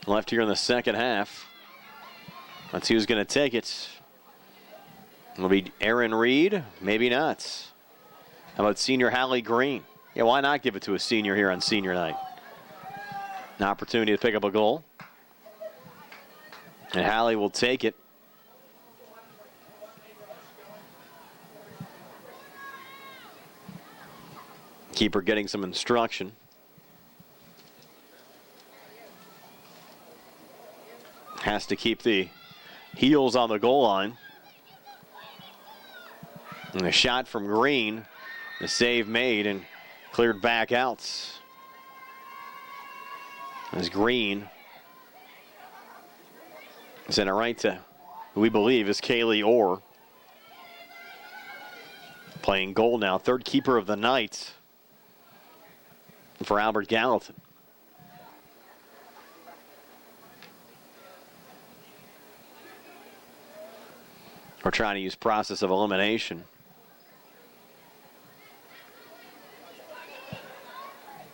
left here in the second half. Let's see who's going to take it. It'll be Aaron Reed. Maybe not. How about senior Hallie Green? Yeah, why not give it to a senior here on senior night? An opportunity to pick up a goal. And Hallie will take it. Keeper getting some instruction. Has to keep the heels on the goal line. And a shot from Green. The save made and cleared back out. As Green sent it right to who we believe is Kaylee Orr. Playing goal now, third keeper of the night for Albert Gallatin. We're trying to use process of elimination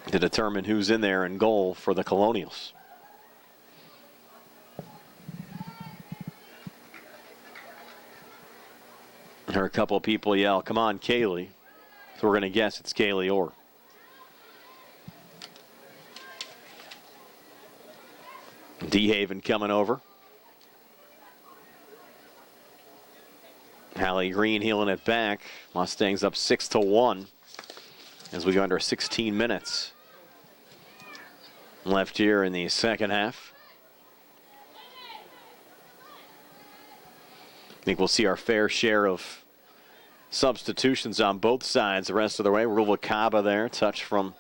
to determine who's in there in goal for the Colonials. I heard a couple of people yell, "Come on, Kaylee." So we're going to guess it's Kaylee Orr. DeHaven coming over. Hallie Green heeling it back. Mustangs up 6-1 as we go under 16 minutes left here in the second half. I think we'll see our fair share of substitutions on both sides the rest of the way. Ruvalcaba there, touch from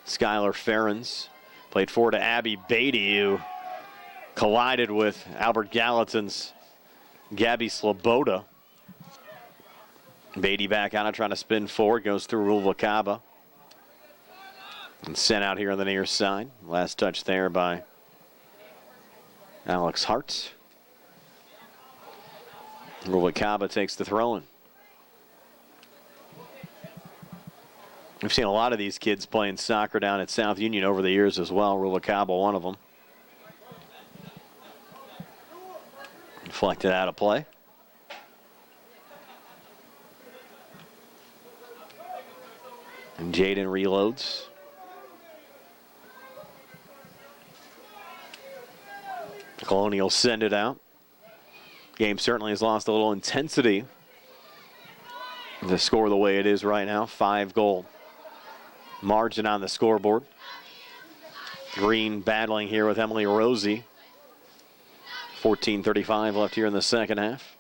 Skylar Ferens. Played forward to Abby Beatty, who collided with Albert Gallatin's Gabby Sloboda. Beatty back out, trying to spin forward, goes through Ruvalcaba. And sent out here on the near side. Last touch there by Alex Hart. Ruvalcaba takes the throw-in. We've seen a lot of these kids playing soccer down at South Union over the years as well. Ruvalcaba, one of them. Deflected out of play. And Jaden reloads. Colonials send it out. Game certainly has lost a little intensity. The score the way it is right now, 5-goal margin on the scoreboard. Green battling here with Emily Rosie. 14:35 left here in the second half.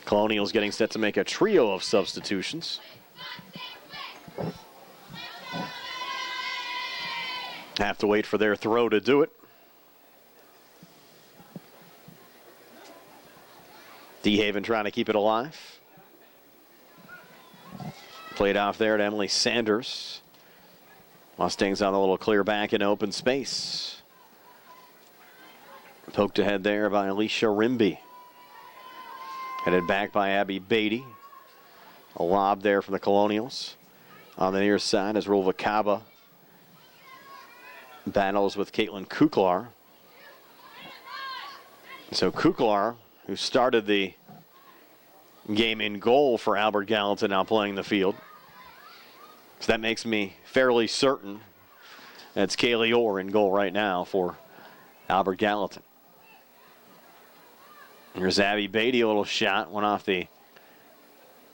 Colonials getting set to make a trio of substitutions. Have to wait for their throw to do it. DeHaven trying to keep it alive. Played off there to Emily Sanders. Mustangs on a little clear back in open space. Poked ahead there by Alicia Rimby. Headed back by Abby Beatty. A lob there from the Colonials. On the near side is Ruvalcaba. Battles with Caitlin Kuklar. So Kuklar, who started the game in goal for Albert Gallatin, now playing the field. So that makes me fairly certain that's Kaylee Orr in goal right now for Albert Gallatin. Here's Abby Beatty, a little shot. Went off the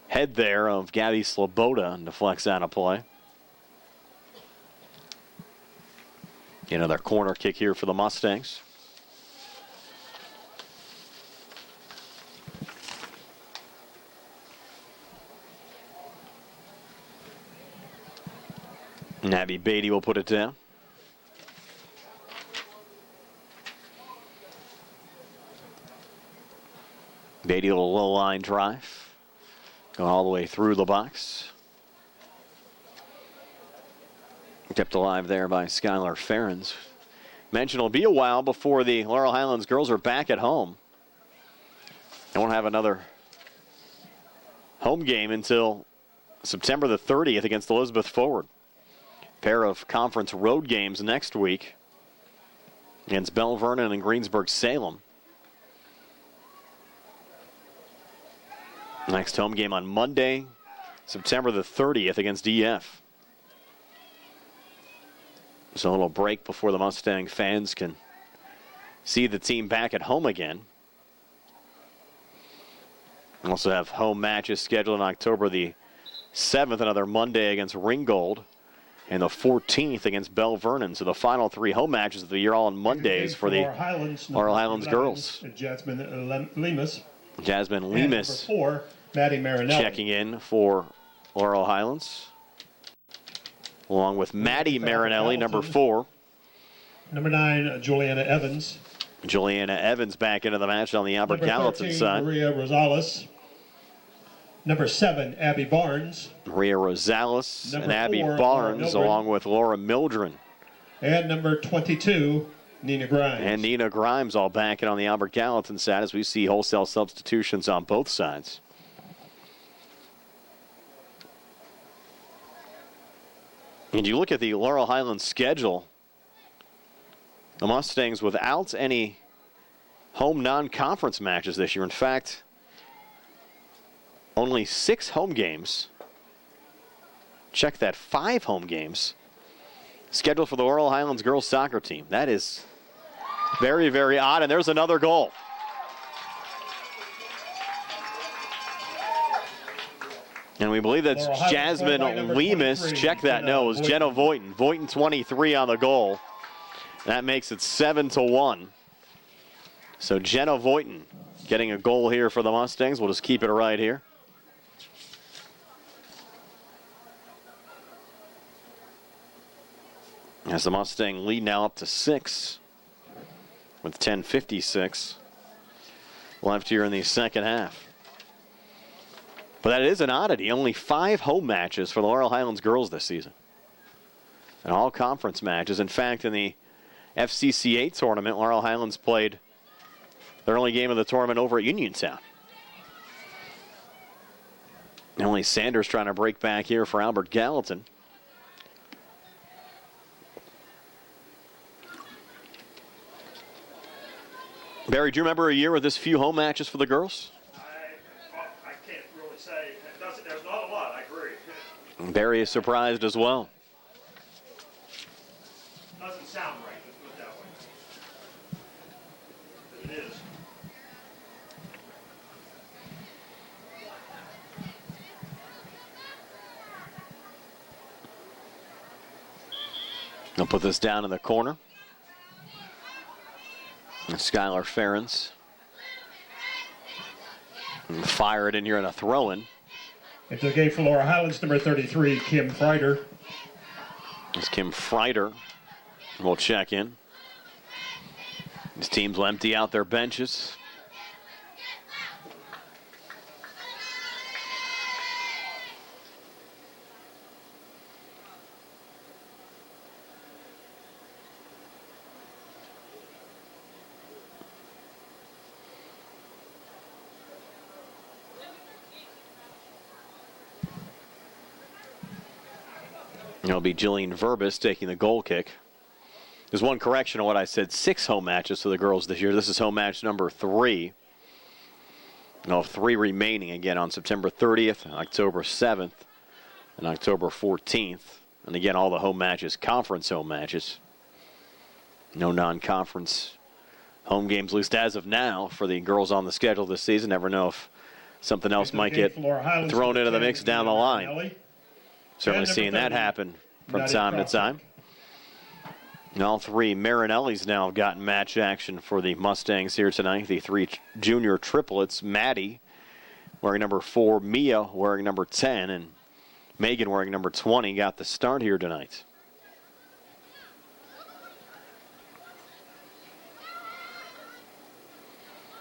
head there of Gabby Sloboda and deflects out of play. Another corner kick here for the Mustangs. And Abby Beatty will put it down. Beatty, a low line drive. Going all the way through the box. Kept alive there by Skylar Ferens. Mentioned it'll be a while before the Laurel Highlands girls are back at home. They won't have another home game until September the 30th against Elizabeth Forward. Pair of conference road games next week against Bell Vernon and Greensburg-Salem. Next home game on Monday, September the 30th against EF. So a little break before the Mustang fans can see the team back at home again. We also have home matches scheduled on October the 7th, another Monday against Ringgold, and the 14th against Bell Vernon. So the final 3 home matches of the year all on Mondays for the Laurel Highlands girls. Jasmine Lemus. Jasmine Lemus. Maddie Marinelli. checking in for Laurel Highlands, along with Maddie Marinelli, number 4. Number 9, Juliana Evans. Juliana Evans back into the match on the Albert Gallatin side. Maria Rosales. Number 7, Abby Barnes. Maria Rosales Number and Abby 4, Barnes, Laura along with Laura Mildren. And number 22, Nina Grimes. And Nina Grimes all back in on the Albert Gallatin side as we see wholesale substitutions on both sides. And you look at the Laurel Highlands schedule, the Mustangs without any home non-conference matches this year. In fact, only 6 home games. Check that, 5 home games scheduled for the Laurel Highlands girls soccer team. That is very, very odd. And there's another goal. And we believe that's Jasmine Lemus. Check that. No, it was Jenna Voighton. Voighton 23 on the goal. That makes it 7-1. So Jenna Voighton getting a goal here for the Mustangs. We'll just keep it right here. As the Mustang lead now up to 6 with 10:56 left here in the second half. But that is an oddity. Only 5 home matches for the Laurel Highlands girls this season. And all conference matches. In fact, in the FCCA tournament, Laurel Highlands played their only game of the tournament over at Uniontown. Emily Sanders trying to break back here for Albert Gallatin. Barry, do you remember a year with this few home matches for the girls? I can't really say. There's not a lot, I agree. Barry is surprised as well. Doesn't sound right, let's put it that way. But it is. They'll put this down in the corner. And Skylar Ferens. And fire it in here in a throw-in. Into the game for Laurel Highlands, number 33, Kim Freider. It's Kim Freider. We'll check in. These teams will empty out their benches. It'll be Jillian Verbis taking the goal kick. There's one correction on what I said. 6 home matches for the girls this year. This is home match number 3. They'll have 3 remaining again on September 30th, October 7th, and October 14th. And again, all the home matches, conference home matches. No non-conference home games, at least as of now, for the girls on the schedule this season. Never know if something else might get thrown into the mix down the line. Certainly seeing that happen from time to time. And all 3 Marinellis now have gotten match action for the Mustangs here tonight. The 3 junior triplets, Maddie wearing number 4, Mia wearing number 10, and Megan wearing number 20 got the start here tonight.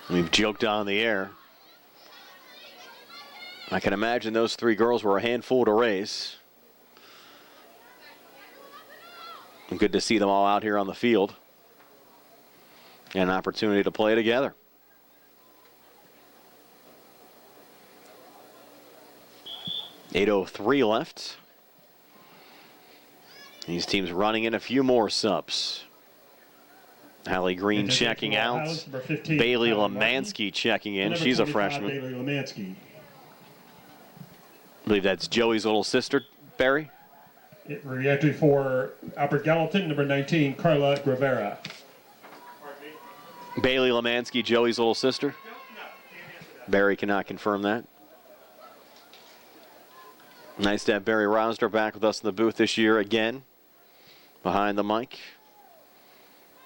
We've joked on the air. I can imagine those 3 girls were a handful to raise. And good to see them all out here on the field. And an opportunity to play together. .803 left. These teams running in a few more subs. Hallie Green checking out. 15, Bailey Lemansky checking in. She's a freshman. Bailey Lemansky. I believe that's Joey's little sister, Barry. Reacting for Albert Gallatin, number 19, Carla Rivera. Bailey Lemansky, Joey's little sister. Barry cannot confirm that. Nice to have Barry Rosner back with us in the booth this year again. Behind the mic.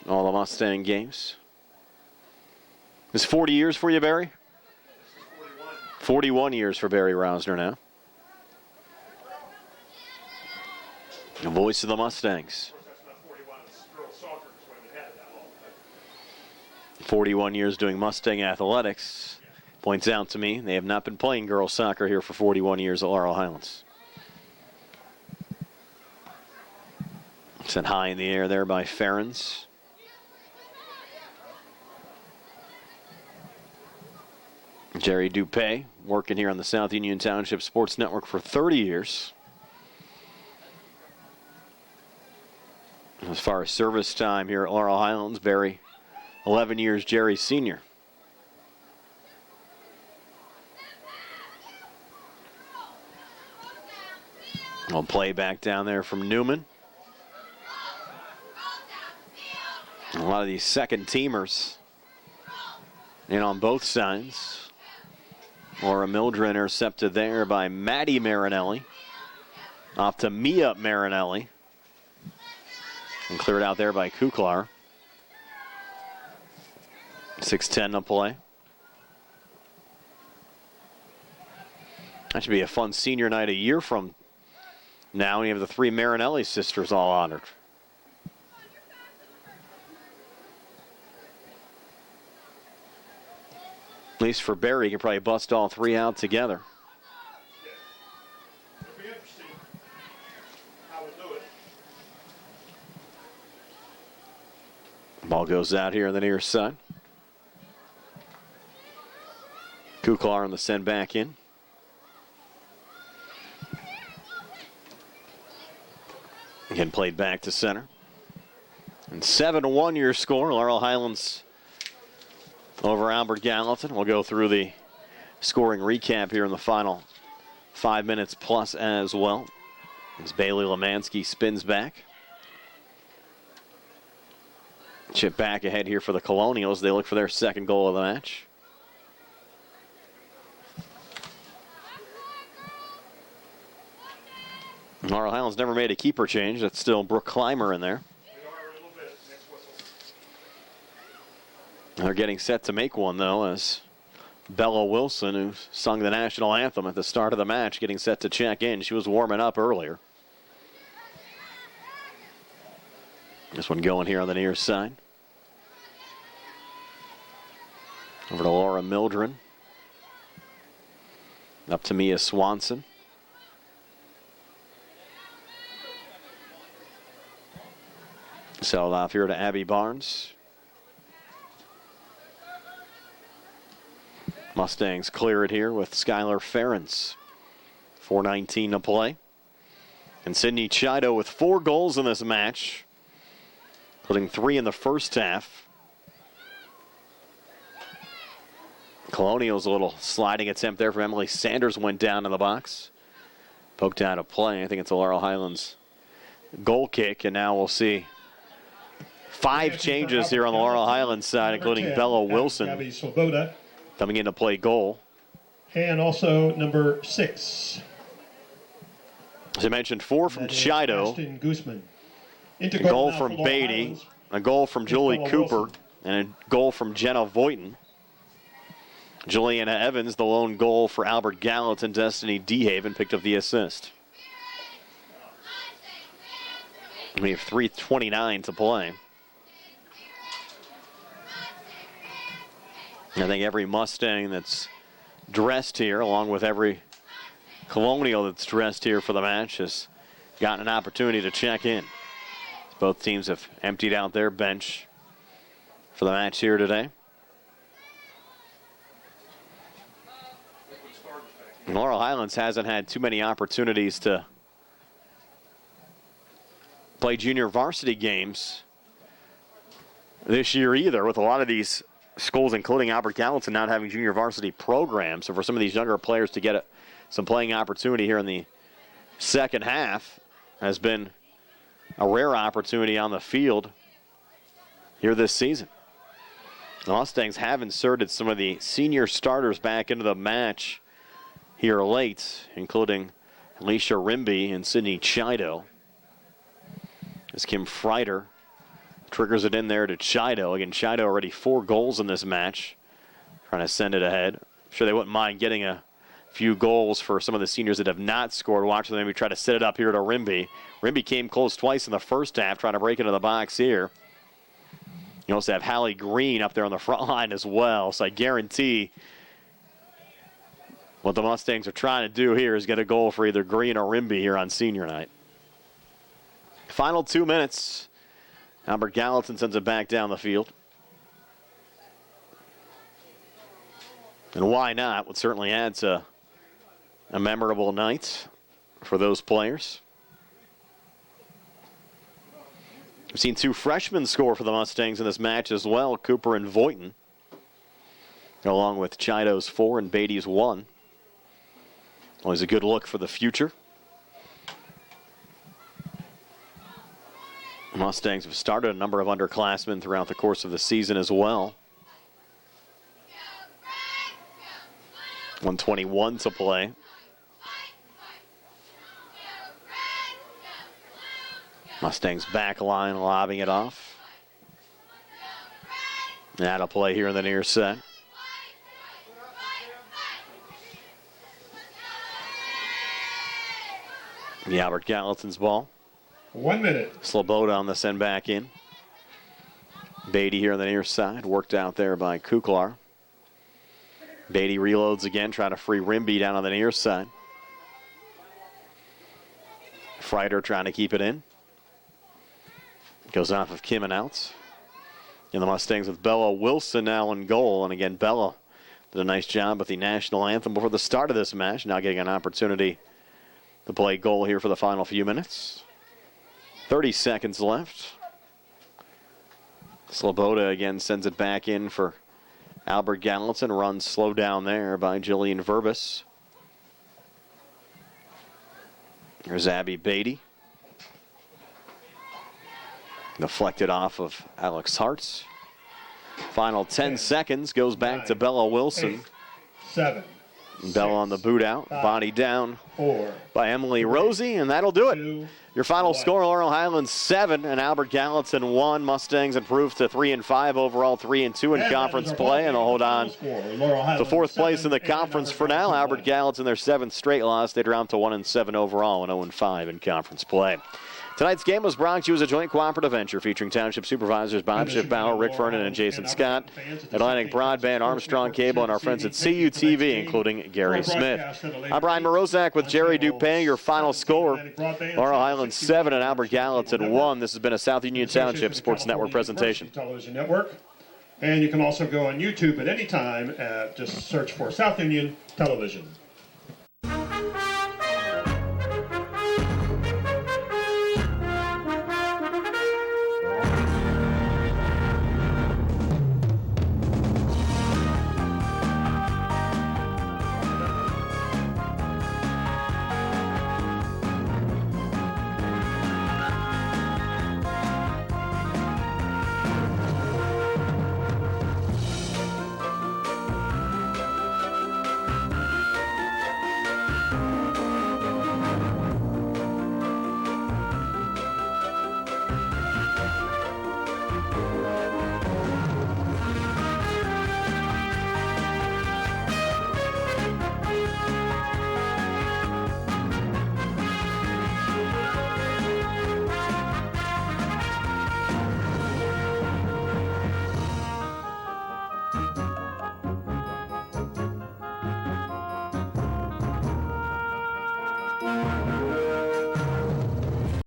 All the Mustang games. Is 40 years for you, Barry? 41 years for Barry Rosner now. The voice of the Mustangs. 41 years doing Mustang athletics. Points out to me they have not been playing girls soccer here for 41 years at Laurel Highlands. Sent high in the air there by Ferens. Jerry Dupay working here on the South Union Township Sports Network for 30 years. As far as service time here at Laurel Highlands, Barry, 11 years, Jerry Sr. We'll play back down there from Newman. A lot of these second teamers in on both sides. Laura Mildred intercepted there by Maddie Marinelli. Off to Mia Marinelli. And cleared out there by Kuklar. 6:10 to play. That should be a fun senior night a year from now. We have the three Marinelli sisters all honored. At least for Barry, you can probably bust all three out together. It'll be interesting how we do it. Ball goes out here on the near side. Kuklar on the send back in. Again, played back to center. And 7-1 your score. Laurel Highlands over Albert Gallatin. We'll go through the scoring recap here in the final 5 minutes plus as well. As Bailey Lemansky spins back. Chip back ahead here for the Colonials. They look for their second goal of the match. Laurel Highlands never made a keeper change. That's still Brooke Clymer in there. They're getting set to make one, though, as Bella Wilson, who sung the national anthem at the start of the match, getting set to check in. She was warming up earlier. This one going here on the near side. Over to Laura Mildred. Up to Mia Swanson. Settled off here to Abby Barnes. Mustangs clear it here with Skylar Ferens. 4:19 to play. And Sydney Chido with 4 goals in this match, including 3 in the first half. Colonials, a little sliding attempt there from Emily Sanders, went down in the box. Poked out of play. I think it's a Laurel Highlands goal kick, and now we'll see 5 changes here on the Laurel Highlands side, including Bella Wilson Gabby Swoboda, coming in to play goal. and also number 6. As I mentioned, 4 from Chido, Ashton Guzman. a goal from Beatty, a goal from Julie Cooper, and a goal from Jenna Voighton. Juliana Evans, the lone goal for Albert Gallatin. Destiny DeHaven picked up the assist. We have 3:29 to play. I think every Mustang that's dressed here, along with every Colonial that's dressed here for the match, has gotten an opportunity to check in. Both teams have emptied out their bench for the match here today. Laurel Highlands hasn't had too many opportunities to play junior varsity games this year either, with a lot of these schools, including Albert Gallatin, not having junior varsity programs. So for some of these younger players to get some playing opportunity here in the second half has been a rare opportunity on the field here this season. The Mustangs have inserted some of the senior starters back into the match here late, including Alicia Rimby and Sydney Chido. As Kim Freiter triggers it in there to Chido. Again, Chido already 4 goals in this match, trying to send it ahead. I'm sure they wouldn't mind getting a few goals for some of the seniors that have not scored. Watching them maybe try to set it up here to Rimby. Rimby came close twice in the first half, trying to break into the box here. You also have Hallie Green up there on the front line as well. So I guarantee what the Mustangs are trying to do here is get a goal for either Green or Rimby here on senior night. Final 2 minutes. Albert Gallatin sends it back down the field. And why not? Would certainly add to a memorable night for those players. We've seen 2 freshmen score for the Mustangs in this match as well, Cooper and Voighton, along with Chido's 4 and Beatty's 1. Always a good look for the future. Mustangs have started a number of underclassmen throughout the course of the season as well. 1:21 to play. Mustangs back line lobbing it off. That'll play here in the near set. The Albert Gallatin's ball. 1 minute. Sloboda on the send back in. Beatty here on the near side, worked out there by Kuklar. Beatty reloads again, trying to free Rimby down on the near side. Freider trying to keep it in. Goes off of Kim and out. And the Mustangs with Bella Wilson now in goal. And again, Bella did a nice job with the national anthem before the start of this match. Now getting an opportunity to play goal here for the final few minutes. 30 seconds left. Sloboda again sends it back in for Albert Gallatin. Runs slow down there by Jillian Verbis. Here's Abby Beatty. Deflected off of Alex Hartz. Final 10 seconds goes back to Bella Wilson. 8, 7. Bella on the boot out. 5, body down 4 by Emily Rosie, and that'll do it. Your final score, Laurel Highlands 7 and Albert Gallatin 1. Mustangs improved to 3-5 overall, 3-2 in conference play, and they'll hold on to 4th place in the conference for now. Albert Gallatin, their 7th straight loss. They dropped to 1-7 overall and 0-5 in conference play. Tonight's game was brought to you as a joint cooperative venture featuring Township Supervisors Bob Schiffbauer, Rick Vernon, and Jason Scott, Atlantic Broadband, Armstrong Cable, and our friends at CUTV, including Gary Smith. I'm Brian Morozak with Jerry Dupay. Your final score, Laurel Highlands 7 and Albert Gallatin 1. This has been a South Union Township Sports Network presentation. Television Network. And you can also go on YouTube at any time. Just search for South Union Television.